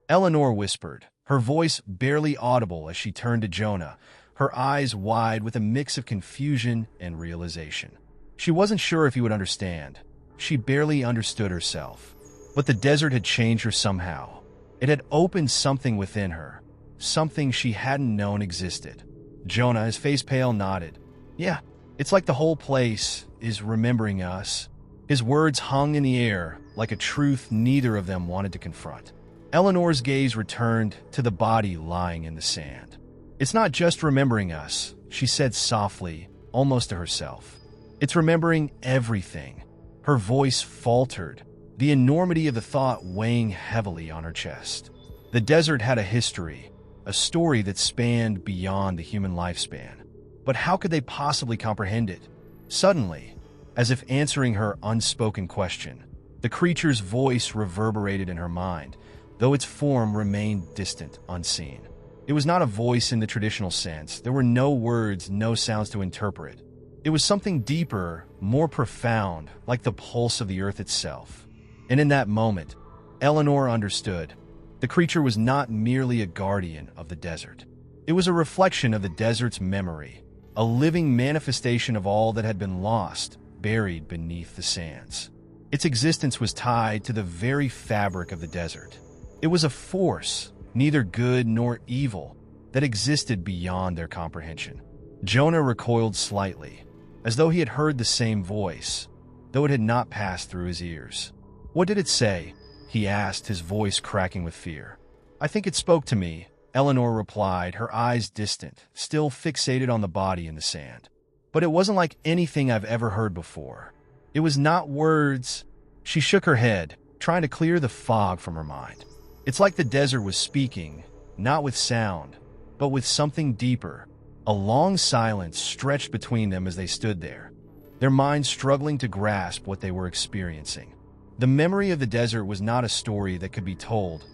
Eleanor whispered, her voice barely audible as she turned to Jonah, her eyes wide with a mix of confusion and realization. She wasn't sure if he would understand. She barely understood herself. But the desert had changed her somehow. It had opened something within her, something she hadn't known existed. Jonah, his face pale, nodded. Yeah, it's like the whole place is remembering us. His words hung in the air like a truth neither of them wanted to confront. Eleanor's gaze returned to the body lying in the sand. It's not just remembering us, she said softly, almost to herself. It's remembering everything. Her voice faltered, the enormity of the thought weighing heavily on her chest. The desert had a history, a story that spanned beyond the human lifespan. But how could they possibly comprehend it? Suddenly, as if answering her unspoken question, the creature's voice reverberated in her mind, though its form remained distant, unseen. It was not a voice in the traditional sense. There were no words, no sounds to interpret. It was something deeper, more profound, like the pulse of the earth itself. And in that moment, Eleanor understood. The creature was not merely a guardian of the desert. It was a reflection of the desert's memory, a living manifestation of all that had been lost, buried beneath the sands. Its existence was tied to the very fabric of the desert. It was a force, neither good nor evil, that existed beyond their comprehension. Jonah recoiled slightly, as though he had heard the same voice, though it had not passed through his ears. What did it say? He asked, his voice cracking with fear. I think it spoke to me, Eleanor replied, her eyes distant, still fixated on the body in the sand. But it wasn't like anything I've ever heard before. It was not words. She shook her head, trying to clear the fog from her mind. It's like the desert was speaking, not with sound, but with something deeper. A long silence stretched between them as they stood there, their minds struggling to grasp what they were experiencing. The memory of the desert was not a story that could be told,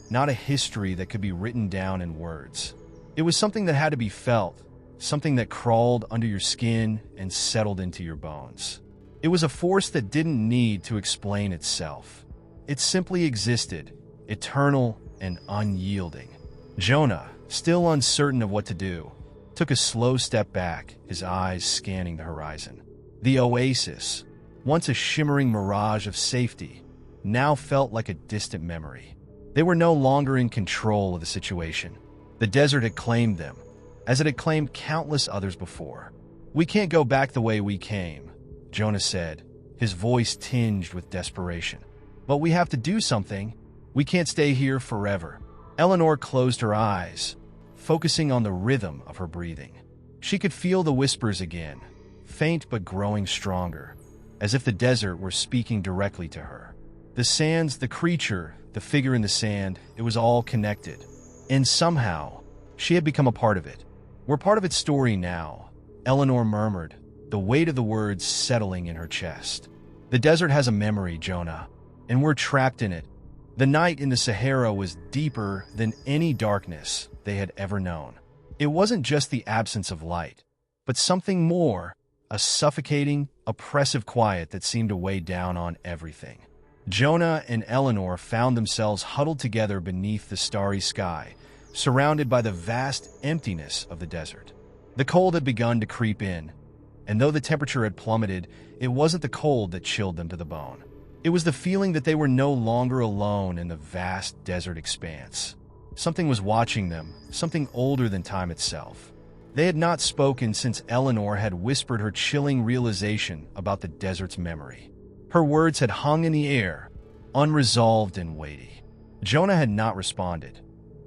not a history that could be written down in words. It was something that had to be felt, something that crawled under your skin and settled into your bones. It was a force that didn't need to explain itself. It simply existed, eternal and unyielding. Jonah, still uncertain of what to do, took a slow step back, his eyes scanning the horizon. The oasis, once a shimmering mirage of safety, now felt like a distant memory. They were no longer in control of the situation. The desert had claimed them, as it had claimed countless others before. We can't go back the way we came, Jonah said, his voice tinged with desperation. But we have to do something. We can't stay here forever. Eleanor closed her eyes, focusing on the rhythm of her breathing. She could feel the whispers again, faint but growing stronger, as if the desert were speaking directly to her. The sands, the creature, the figure in the sand, it was all connected. And somehow, she had become a part of it. We're part of its story now, Eleanor murmured, the weight of the words settling in her chest. The desert has a memory, Jonah, and we're trapped in it. The night in the Sahara was deeper than any darkness they had ever known. It wasn't just the absence of light, but something more, a suffocating, oppressive quiet that seemed to weigh down on everything. Jonah and Eleanor found themselves huddled together beneath the starry sky, surrounded by the vast emptiness of the desert. The cold had begun to creep in, and though the temperature had plummeted, it wasn't the cold that chilled them to the bone. It was the feeling that they were no longer alone in the vast desert expanse. Something was watching them, something older than time itself. They had not spoken since Eleanor had whispered her chilling realization about the desert's memory. Her words had hung in the air, unresolved and weighty. Jonah had not responded,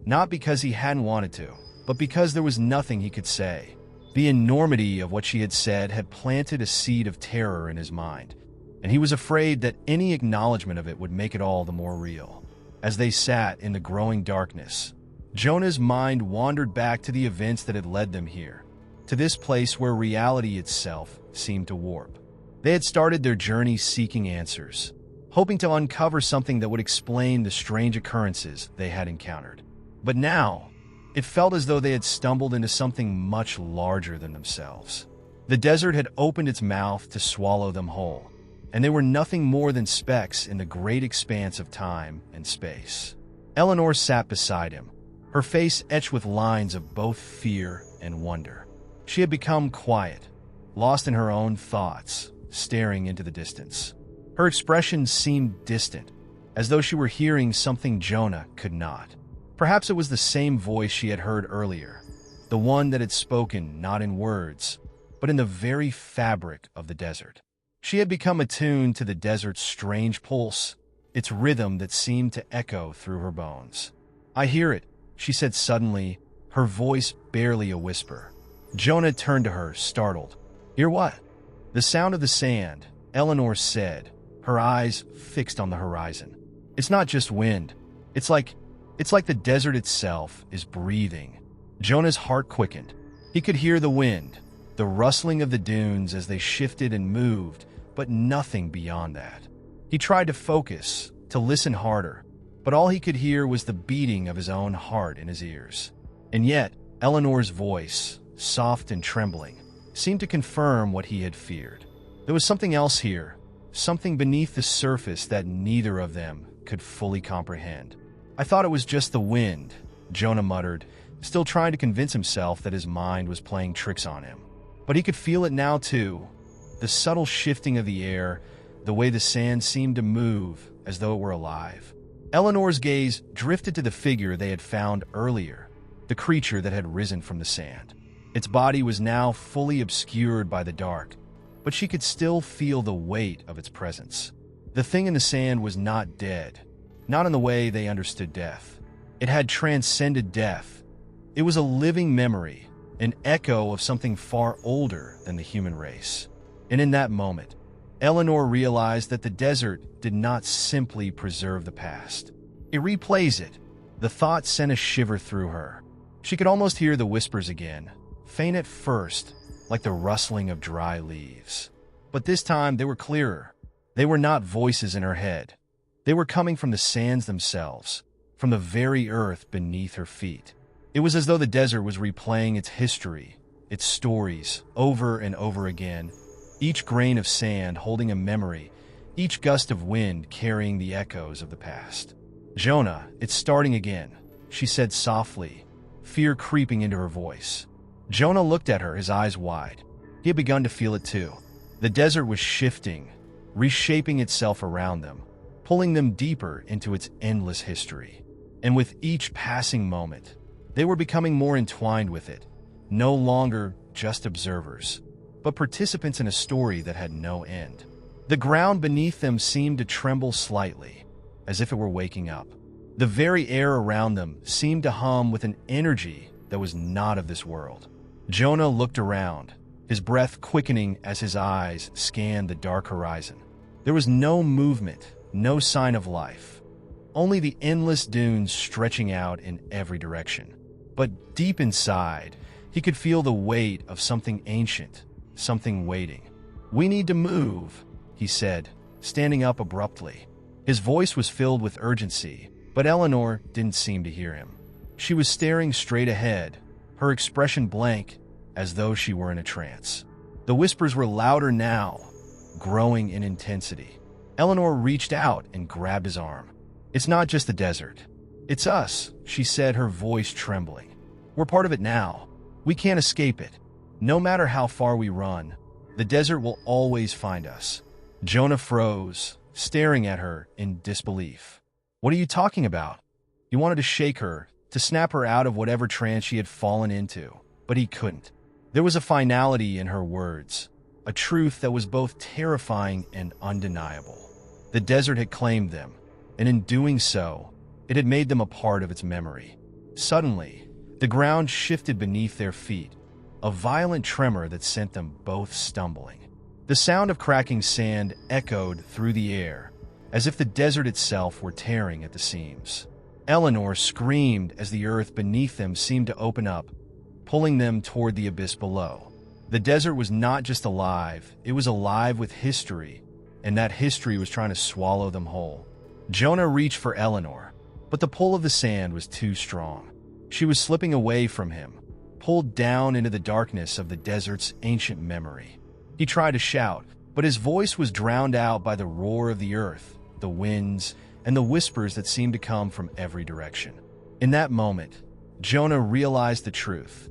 not because he hadn't wanted to, but because there was nothing he could say. The enormity of what she had said had planted a seed of terror in his mind, and he was afraid that any acknowledgement of it would make it all the more real. As they sat in the growing darkness, Jonah's mind wandered back to the events that had led them here, to this place where reality itself seemed to warp. They had started their journey seeking answers, hoping to uncover something that would explain the strange occurrences they had encountered. But now, it felt as though they had stumbled into something much larger than themselves. The desert had opened its mouth to swallow them whole, and they were nothing more than specks in the great expanse of time and space. Eleanor sat beside him, her face etched with lines of both fear and wonder. She had become quiet, lost in her own thoughts, staring into the distance. Her expression seemed distant, as though she were hearing something Jonah could not. Perhaps it was the same voice she had heard earlier, the one that had spoken not in words, but in the very fabric of the desert. She had become attuned to the desert's strange pulse, its rhythm that seemed to echo through her bones. "I hear it," she said suddenly, her voice barely a whisper. Jonah turned to her, startled. "Hear what?" "The sound of the sand," Eleanor said, her eyes fixed on the horizon. "It's not just wind. It's like the desert itself is breathing." Jonah's heart quickened. He could hear the wind, the rustling of the dunes as they shifted and moved, but nothing beyond that. He tried to focus, to listen harder, but all he could hear was the beating of his own heart in his ears. And yet, Eleanor's voice, soft and trembling, seemed to confirm what he had feared. There was something else here, something beneath the surface that neither of them could fully comprehend. "I thought it was just the wind," Jonah muttered, still trying to convince himself that his mind was playing tricks on him. But he could feel it now too, the subtle shifting of the air, the way the sand seemed to move as though it were alive. Eleanor's gaze drifted to the figure they had found earlier, the creature that had risen from the sand. Its body was now fully obscured by the dark, but she could still feel the weight of its presence. The thing in the sand was not dead, not in the way they understood death. It had transcended death. It was a living memory, an echo of something far older than the human race. And in that moment, Eleanor realized that the desert did not simply preserve the past. It replays it. The thought sent a shiver through her. She could almost hear the whispers again, faint at first, like the rustling of dry leaves. But this time they were clearer. They were not voices in her head. They were coming from the sands themselves, from the very earth beneath her feet. It was as though the desert was replaying its history, its stories, over and over again, each grain of sand holding a memory, each gust of wind carrying the echoes of the past. "Jonah, it's starting again," she said softly, fear creeping into her voice. Jonah looked at her, his eyes wide. He had begun to feel it too. The desert was shifting, reshaping itself around them, pulling them deeper into its endless history. And with each passing moment, they were becoming more entwined with it, no longer just observers, but participants in a story that had no end. The ground beneath them seemed to tremble slightly, as if it were waking up. The very air around them seemed to hum with an energy that was not of this world. Jonah looked around, his breath quickening as his eyes scanned the dark horizon. There was no movement, no sign of life, only the endless dunes stretching out in every direction. But deep inside, he could feel the weight of something ancient, something waiting. "We need to move," he said, standing up abruptly. His voice was filled with urgency, but Eleanor didn't seem to hear him. She was staring straight ahead, her expression blank, as though she were in a trance. The whispers were louder now, growing in intensity. Eleanor reached out and grabbed his arm. "It's not just the desert. It's us," she said, her voice trembling. "We're part of it now. We can't escape it. No matter how far we run, the desert will always find us." Jonah froze, staring at her in disbelief. "What are you talking about?" He wanted to shake her, to snap her out of whatever trance she had fallen into, but he couldn't. There was a finality in her words, a truth that was both terrifying and undeniable. The desert had claimed them, and in doing so, it had made them a part of its memory. Suddenly, the ground shifted beneath their feet, a violent tremor that sent them both stumbling. The sound of cracking sand echoed through the air, as if the desert itself were tearing at the seams. Eleanor screamed as the earth beneath them seemed to open up, pulling them toward the abyss below. The desert was not just alive, it was alive with history, and that history was trying to swallow them whole. Jonah reached for Eleanor, but the pull of the sand was too strong. She was slipping away from him, pulled down into the darkness of the desert's ancient memory. He tried to shout, but his voice was drowned out by the roar of the earth, the winds, and the whispers that seemed to come from every direction. In that moment, Jonah realized the truth.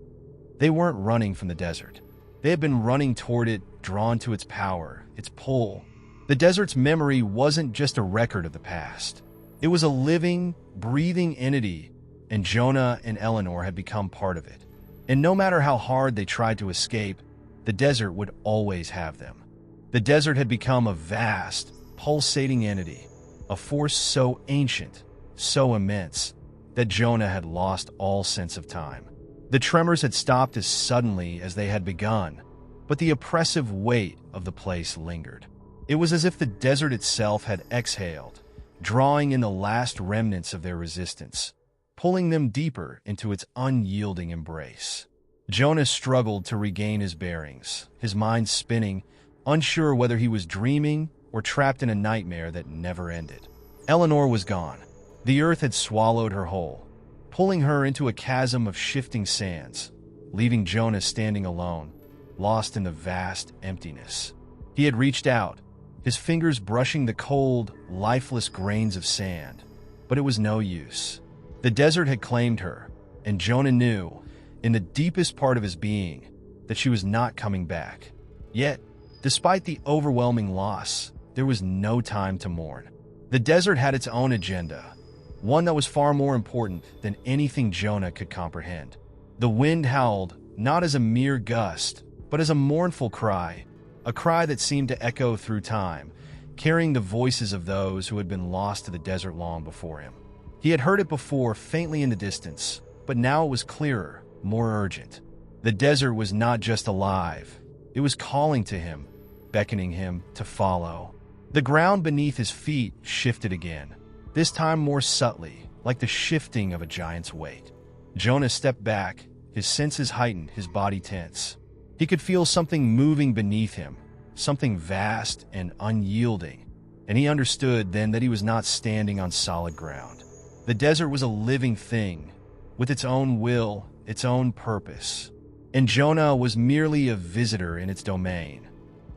They weren't running from the desert. They had been running toward it, drawn to its power, its pull. The desert's memory wasn't just a record of the past. It was a living, breathing entity, and Jonah and Eleanor had become part of it. And no matter how hard they tried to escape, the desert would always have them. The desert had become a vast, pulsating entity, a force so ancient, so immense, that Jonah had lost all sense of time. The tremors had stopped as suddenly as they had begun, but the oppressive weight of the place lingered. It was as if the desert itself had exhaled, drawing in the last remnants of their resistance, pulling them deeper into its unyielding embrace. Jonah struggled to regain his bearings, his mind spinning, unsure whether he was dreaming or trapped in a nightmare that never ended. Eleanor was gone. The earth had swallowed her whole, pulling her into a chasm of shifting sands, leaving Jonah standing alone, lost in the vast emptiness. He had reached out, his fingers brushing the cold, lifeless grains of sand, but it was no use. The desert had claimed her, and Jonah knew, in the deepest part of his being, that she was not coming back. Yet, despite the overwhelming loss, there was no time to mourn. The desert had its own agenda, one that was far more important than anything Jonah could comprehend. The wind howled, not as a mere gust, but as a mournful cry, a cry that seemed to echo through time, carrying the voices of those who had been lost to the desert long before him. He had heard it before, faintly in the distance, but now it was clearer, more urgent. The desert was not just alive, it was calling to him, beckoning him to follow. The ground beneath his feet shifted again, this time more subtly, like the shifting of a giant's weight. Jonah stepped back, his senses heightened, his body tense. He could feel something moving beneath him, something vast and unyielding, and he understood then that he was not standing on solid ground. The desert was a living thing, with its own will, its own purpose, and Jonah was merely a visitor in its domain,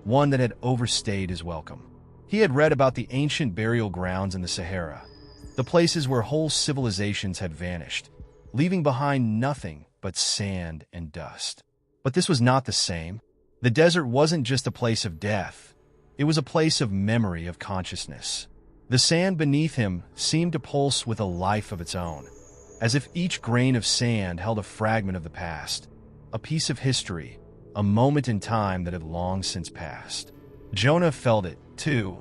one that had overstayed his welcome. He had read about the ancient burial grounds in the Sahara, the places where whole civilizations had vanished, leaving behind nothing but sand and dust. But this was not the same. The desert wasn't just a place of death. It was a place of memory, of consciousness. The sand beneath him seemed to pulse with a life of its own, as if each grain of sand held a fragment of the past, a piece of history, a moment in time that had long since passed. Jonah felt it, too,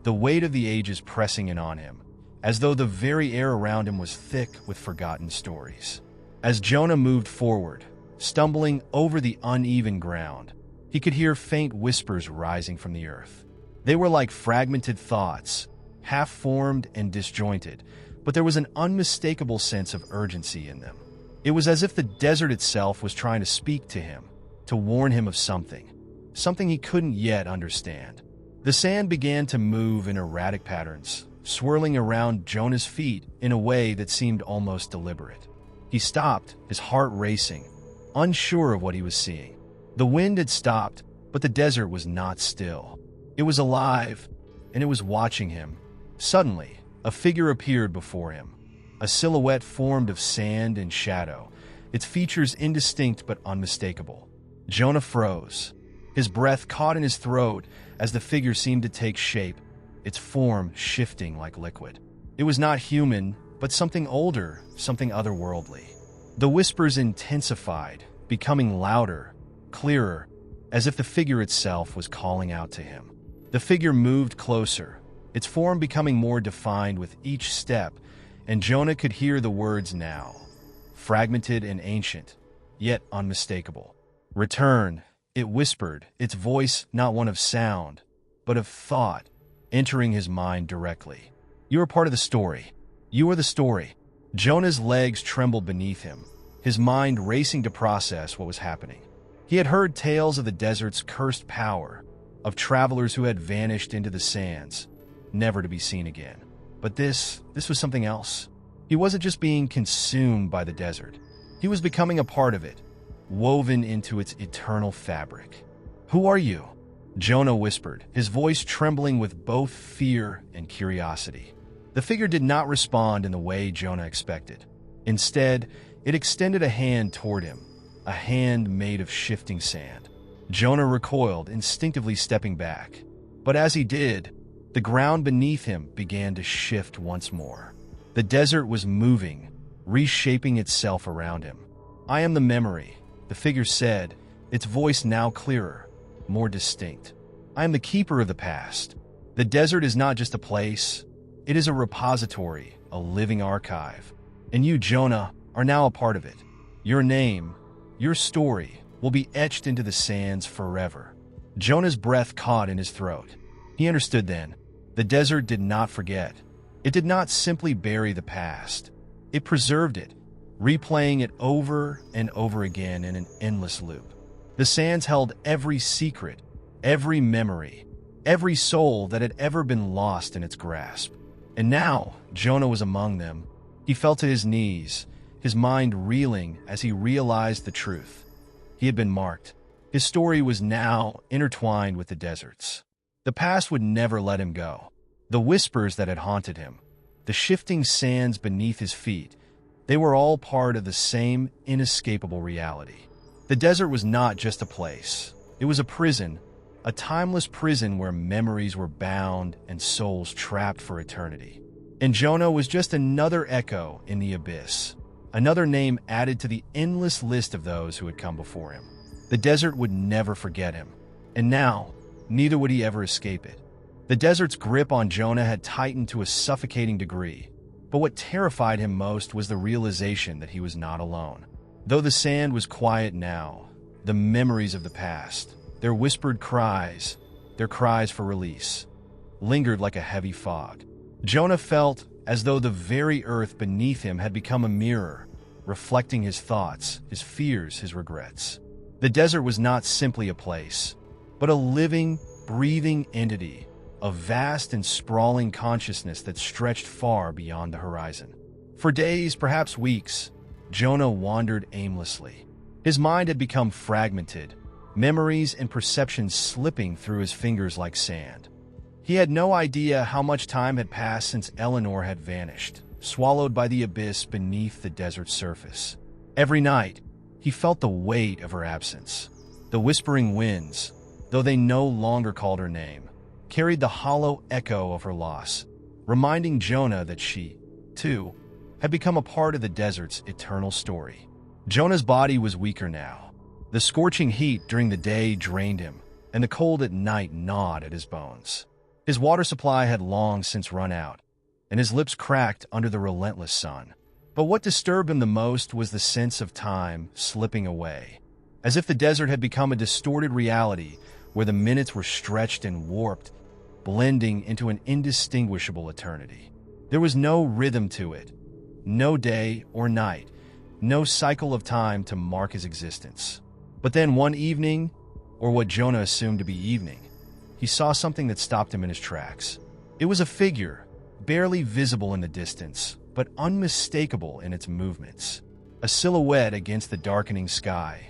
the weight of the ages pressing in on him, as though the very air around him was thick with forgotten stories. As Jonah moved forward, stumbling over the uneven ground, he could hear faint whispers rising from the earth. They were like fragmented thoughts, half-formed and disjointed, but there was an unmistakable sense of urgency in them. It was as if the desert itself was trying to speak to him, to warn him of something he couldn't yet understand. The sand began to move in erratic patterns, swirling around Jonah's feet in a way that seemed almost deliberate. He stopped, his heart racing, unsure of what he was seeing. The wind had stopped, but the desert was not still. It was alive, and it was watching him. Suddenly, a figure appeared before him, a silhouette formed of sand and shadow, its features indistinct but unmistakable. Jonah froze, his breath caught in his throat as the figure seemed to take shape, its form shifting like liquid. It was not human, but something older, something otherworldly. The whispers intensified, becoming louder, clearer, as if the figure itself was calling out to him. The figure moved closer, its form becoming more defined with each step, and Jonah could hear the words now, fragmented and ancient, yet unmistakable. "Return," it whispered, its voice not one of sound, but of thought, entering his mind directly. "You are part of the story. You are the story." Jonah's legs trembled beneath him, his mind racing to process what was happening. He had heard tales of the desert's cursed power, of travelers who had vanished into the sands, never to be seen again. But this was something else. He wasn't just being consumed by the desert. He was becoming a part of it, woven into its eternal fabric. "Who are you?" Jonah whispered, his voice trembling with both fear and curiosity. The figure did not respond in the way Jonah expected. Instead, it extended a hand toward him, a hand made of shifting sand. Jonah recoiled, instinctively stepping back. But as he did, The ground beneath him began to shift once more. The desert was moving, reshaping itself around him. "I am the memory," the figure said, its voice now clearer, more distinct. "I am the keeper of the past. The desert is not just a place, it is a repository, a living archive. And you, Jonah, are now a part of it. Your name, your story, will be etched into the sands forever." Jonah's breath caught in his throat. He understood then. The desert did not forget. It did not simply bury the past. It preserved it, replaying it over and over again in an endless loop. The sands held every secret, every memory, every soul that had ever been lost in its grasp. And now, Jonah was among them. He fell to his knees, his mind reeling as he realized the truth. He had been marked. His story was now intertwined with the desert's. The past would never let him go. The whispers that had haunted him, the shifting sands beneath his feet, they were all part of the same inescapable reality. The desert was not just a place. It was a prison, a timeless prison where memories were bound and souls trapped for eternity. And Jonah was just another echo in the abyss, another name added to the endless list of those who had come before him. The desert would never forget him, and now, neither would he ever escape it. The desert's grip on Jonah had tightened to a suffocating degree, but what terrified him most was the realization that he was not alone. Though the sand was quiet now, the memories of the past, their whispered cries, their cries for release, lingered like a heavy fog. Jonah felt as though the very earth beneath him had become a mirror, reflecting his thoughts, his fears, his regrets. The desert was not simply a place, but a living, breathing entity, a vast and sprawling consciousness that stretched far beyond the horizon. For days, perhaps weeks, Jonah wandered aimlessly. His mind had become fragmented, memories and perceptions slipping through his fingers like sand. He had no idea how much time had passed since Eleanor had vanished, swallowed by the abyss beneath the desert's surface. Every night, he felt the weight of her absence. The whispering winds, though they no longer called her name, carried the hollow echo of her loss, reminding Jonah that she, too, had become a part of the desert's eternal story. Jonah's body was weaker now. The scorching heat during the day drained him, and the cold at night gnawed at his bones. His water supply had long since run out, and his lips cracked under the relentless sun. But what disturbed him the most was the sense of time slipping away, as if the desert had become a distorted reality where the minutes were stretched and warped, blending into an indistinguishable eternity. There was no rhythm to it, no day or night, no cycle of time to mark his existence. But then one evening, or what Jonah assumed to be evening, he saw something that stopped him in his tracks. It was a figure, barely visible in the distance, but unmistakable in its movements. A silhouette against the darkening sky,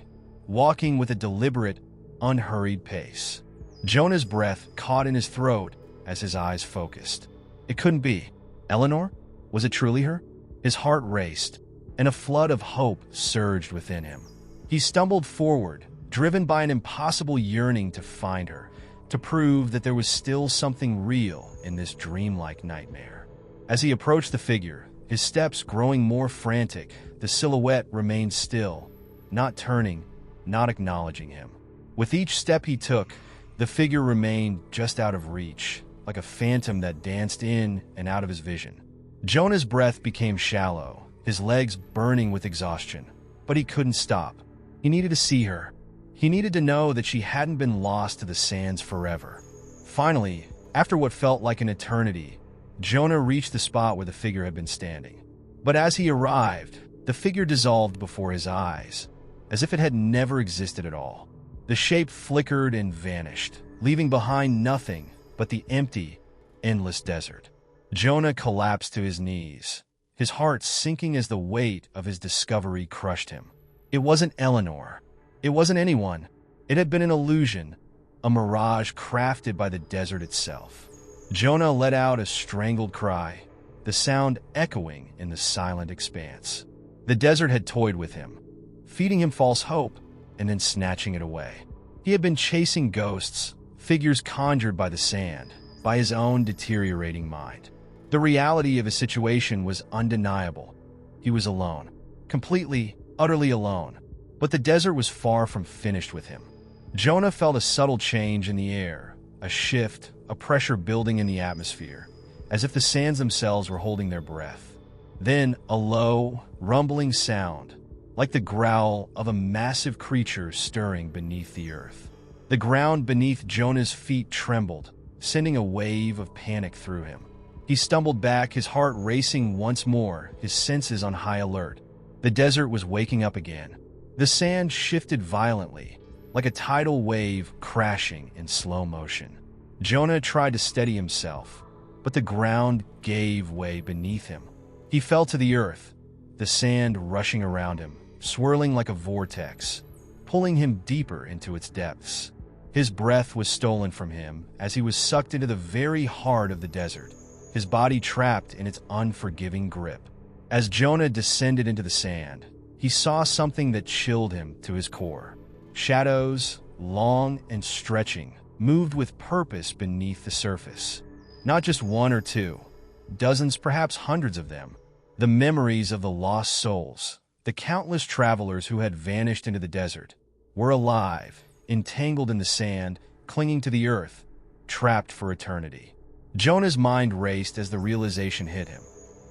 walking with a deliberate, unhurried pace. Jonah's breath caught in his throat as his eyes focused. It couldn't be. Eleanor? Was it truly her? His heart raced, and a flood of hope surged within him. He stumbled forward, driven by an impossible yearning to find her, to prove that there was still something real in this dreamlike nightmare. As he approached the figure, his steps growing more frantic, the silhouette remained still, not turning, not acknowledging him. With each step he took, the figure remained just out of reach, like a phantom that danced in and out of his vision. Jonah's breath became shallow, his legs burning with exhaustion, but he couldn't stop. He needed to see her. He needed to know that she hadn't been lost to the sands forever. Finally, after what felt like an eternity, Jonah reached the spot where the figure had been standing. But as he arrived, the figure dissolved before his eyes, as if it had never existed at all. The shape flickered and vanished, leaving behind nothing but the empty, endless desert. Jonah collapsed to his knees, his heart sinking as the weight of his discovery crushed him. It wasn't Eleanor. It wasn't anyone. It had been an illusion, a mirage crafted by the desert itself. Jonah let out a strangled cry, the sound echoing in the silent expanse. The desert had toyed with him, feeding him false hope and then snatching it away. He had been chasing ghosts, figures conjured by the sand, by his own deteriorating mind. The reality of his situation was undeniable. He was alone. Completely, utterly alone. But the desert was far from finished with him. Jonah felt a subtle change in the air, a shift, a pressure building in the atmosphere, as if the sands themselves were holding their breath. Then a low, rumbling sound, like the growl of a massive creature stirring beneath the earth. The ground beneath Jonah's feet trembled, sending a wave of panic through him. He stumbled back, his heart racing once more, his senses on high alert. The desert was waking up again. The sand shifted violently, like a tidal wave crashing in slow motion. Jonah tried to steady himself, but the ground gave way beneath him. He fell to the earth, the sand rushing around him, swirling like a vortex, pulling him deeper into its depths. His breath was stolen from him as he was sucked into the very heart of the desert, his body trapped in its unforgiving grip. As Jonah descended into the sand, he saw something that chilled him to his core. Shadows, long and stretching, moved with purpose beneath the surface. Not just one or two, dozens, perhaps hundreds of them. The memories of the lost souls, the countless travelers who had vanished into the desert, were alive, entangled in the sand, clinging to the earth, trapped for eternity. Jonah's mind raced as the realization hit him.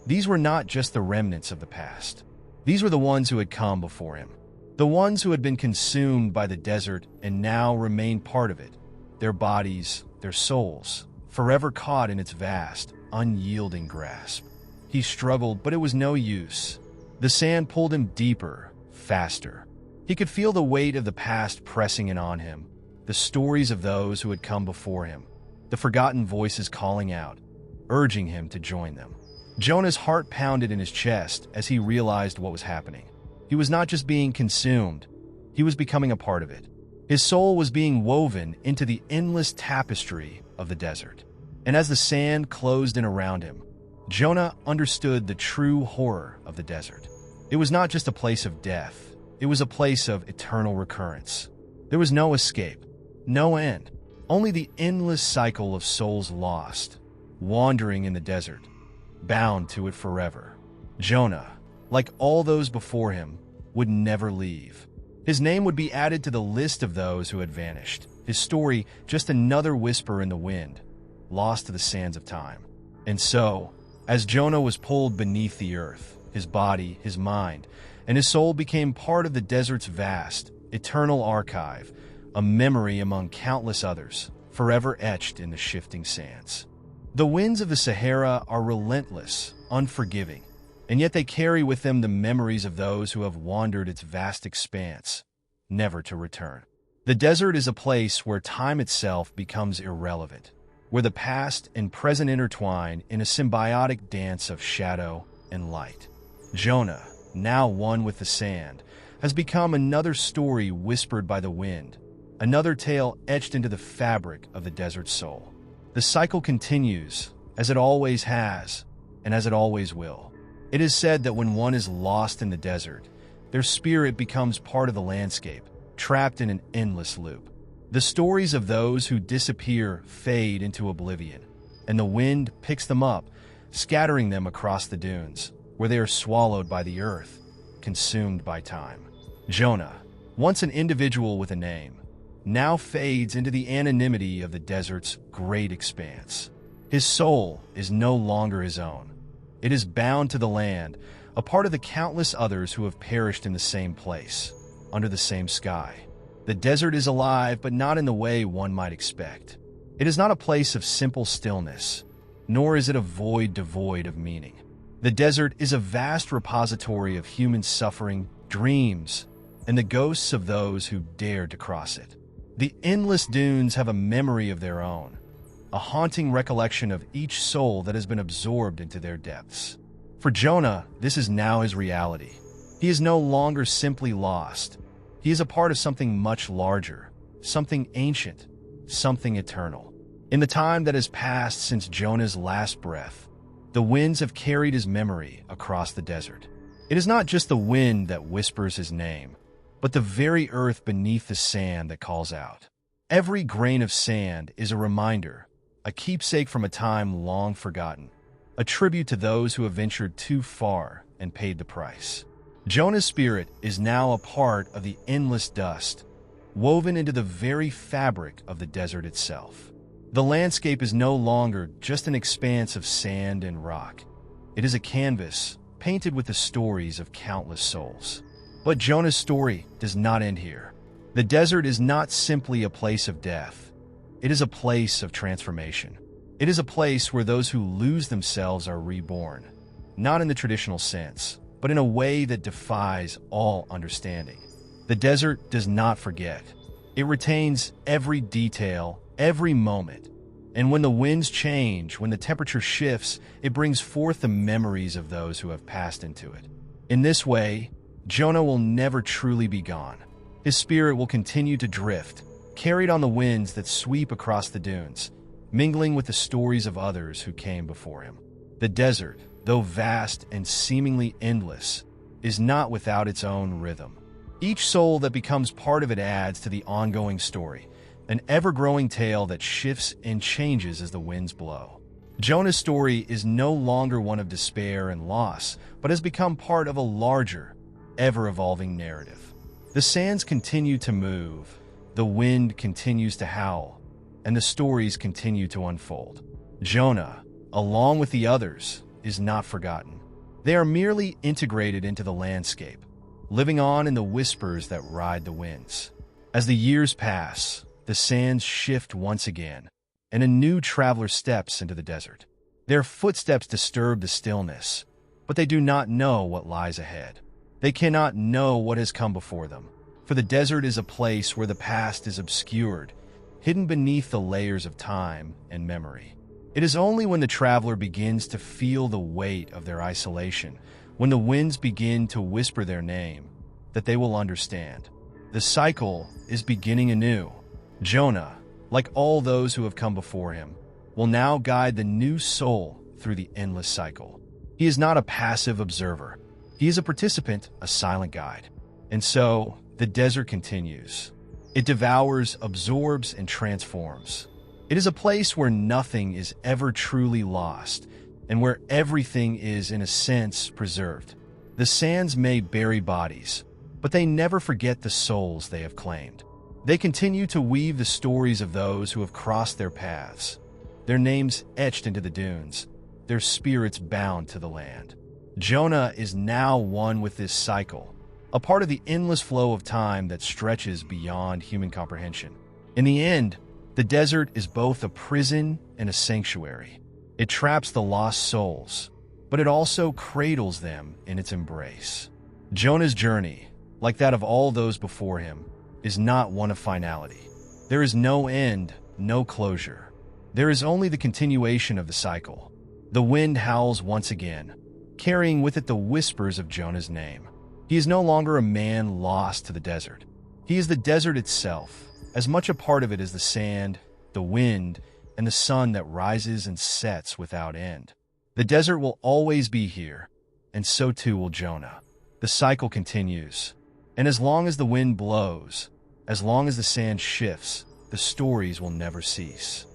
These were not just the remnants of the past. These were the ones who had come before him. The ones who had been consumed by the desert and now remained part of it. Their bodies, their souls, forever caught in its vast, unyielding grasp. He struggled, but it was no use. The sand pulled him deeper, faster. He could feel the weight of the past pressing in on him, the stories of those who had come before him, the forgotten voices calling out, urging him to join them. Jonah's heart pounded in his chest as he realized what was happening. He was not just being consumed, he was becoming a part of it. His soul was being woven into the endless tapestry of the desert. And as the sand closed in around him, Jonah understood the true horror of the desert. It was not just a place of death. It was a place of eternal recurrence. There was no escape, no end, only the endless cycle of souls lost, wandering in the desert, bound to it forever. Jonah, like all those before him, would never leave. His name would be added to the list of those who had vanished. His story just another whisper in the wind, lost to the sands of time. And so, as Jonah was pulled beneath the earth, his body, his mind, and his soul became part of the desert's vast, eternal archive, a memory among countless others, forever etched in the shifting sands. The winds of the Sahara are relentless, unforgiving, and yet they carry with them the memories of those who have wandered its vast expanse, never to return. The desert is a place where time itself becomes irrelevant, where the past and present intertwine in a symbiotic dance of shadow and light. Jonah, now one with the sand, has become another story whispered by the wind, another tale etched into the fabric of the desert's soul. The cycle continues, as it always has, and as it always will. It is said that when one is lost in the desert, their spirit becomes part of the landscape, trapped in an endless loop. The stories of those who disappear fade into oblivion, and the wind picks them up, scattering them across the dunes, where they are swallowed by the earth, consumed by time. Jonah, once an individual with a name, now fades into the anonymity of the desert's great expanse. His soul is no longer his own. It is bound to the land, a part of the countless others who have perished in the same place, under the same sky. The desert is alive, but not in the way one might expect. It is not a place of simple stillness, nor is it a void devoid of meaning. The desert is a vast repository of human suffering, dreams, and the ghosts of those who dared to cross it. The endless dunes have a memory of their own, a haunting recollection of each soul that has been absorbed into their depths. For Jonah, this is now his reality. He is no longer simply lost. He is a part of something much larger, something ancient, something eternal. In the time that has passed since Jonah's last breath, the winds have carried his memory across the desert. It is not just the wind that whispers his name, but the very earth beneath the sand that calls out. Every grain of sand is a reminder, a keepsake from a time long forgotten, a tribute to those who have ventured too far and paid the price. Jonah's spirit is now a part of the endless dust, woven into the very fabric of the desert itself. The landscape is no longer just an expanse of sand and rock. It is a canvas painted with the stories of countless souls. But Jonah's story does not end here. The desert is not simply a place of death. It is a place of transformation. It is a place where those who lose themselves are reborn, not in the traditional sense, but in a way that defies all understanding. The desert does not forget. It retains every detail, every moment. And when the winds change, when the temperature shifts, it brings forth the memories of those who have passed into it. In this way, Jonah will never truly be gone. His spirit will continue to drift, carried on the winds that sweep across the dunes, mingling with the stories of others who came before him. The desert, though vast and seemingly endless, is not without its own rhythm. Each soul that becomes part of it adds to the ongoing story, an ever-growing tale that shifts and changes as the winds blow. Jonah's story is no longer one of despair and loss, but has become part of a larger, ever-evolving narrative. The sands continue to move, the wind continues to howl, and the stories continue to unfold. Jonah, along with the others, is not forgotten. They are merely integrated into the landscape, living on in the whispers that ride the winds. As the years pass, the sands shift once again, and a new traveler steps into the desert. Their footsteps disturb the stillness, but they do not know what lies ahead. They cannot know what has come before them, for the desert is a place where the past is obscured, hidden beneath the layers of time and memory. It is only when the traveler begins to feel the weight of their isolation, when the winds begin to whisper their name, that they will understand. The cycle is beginning anew. Jonah, like all those who have come before him, will now guide the new soul through the endless cycle. He is not a passive observer. He is a participant, a silent guide. And so, the desert continues. It devours, absorbs, and transforms. It is a place where nothing is ever truly lost, and where everything is, in a sense, preserved. The sands may bury bodies, but they never forget the souls they have claimed. They continue to weave the stories of those who have crossed their paths, their names etched into the dunes, their spirits bound to the land. Jonah is now one with this cycle, a part of the endless flow of time that stretches beyond human comprehension. In the end, the desert is both a prison and a sanctuary. It traps the lost souls, but it also cradles them in its embrace. Jonah's journey, like that of all those before him, is not one of finality. There is no end, no closure. There is only the continuation of the cycle. The wind howls once again, carrying with it the whispers of Jonah's name. He is no longer a man lost to the desert. He is the desert itself, as much a part of it as the sand, the wind, and the sun that rises and sets without end. The desert will always be here, and so too will Jonah. The cycle continues, and as long as the wind blows, as long as the sand shifts, the stories will never cease.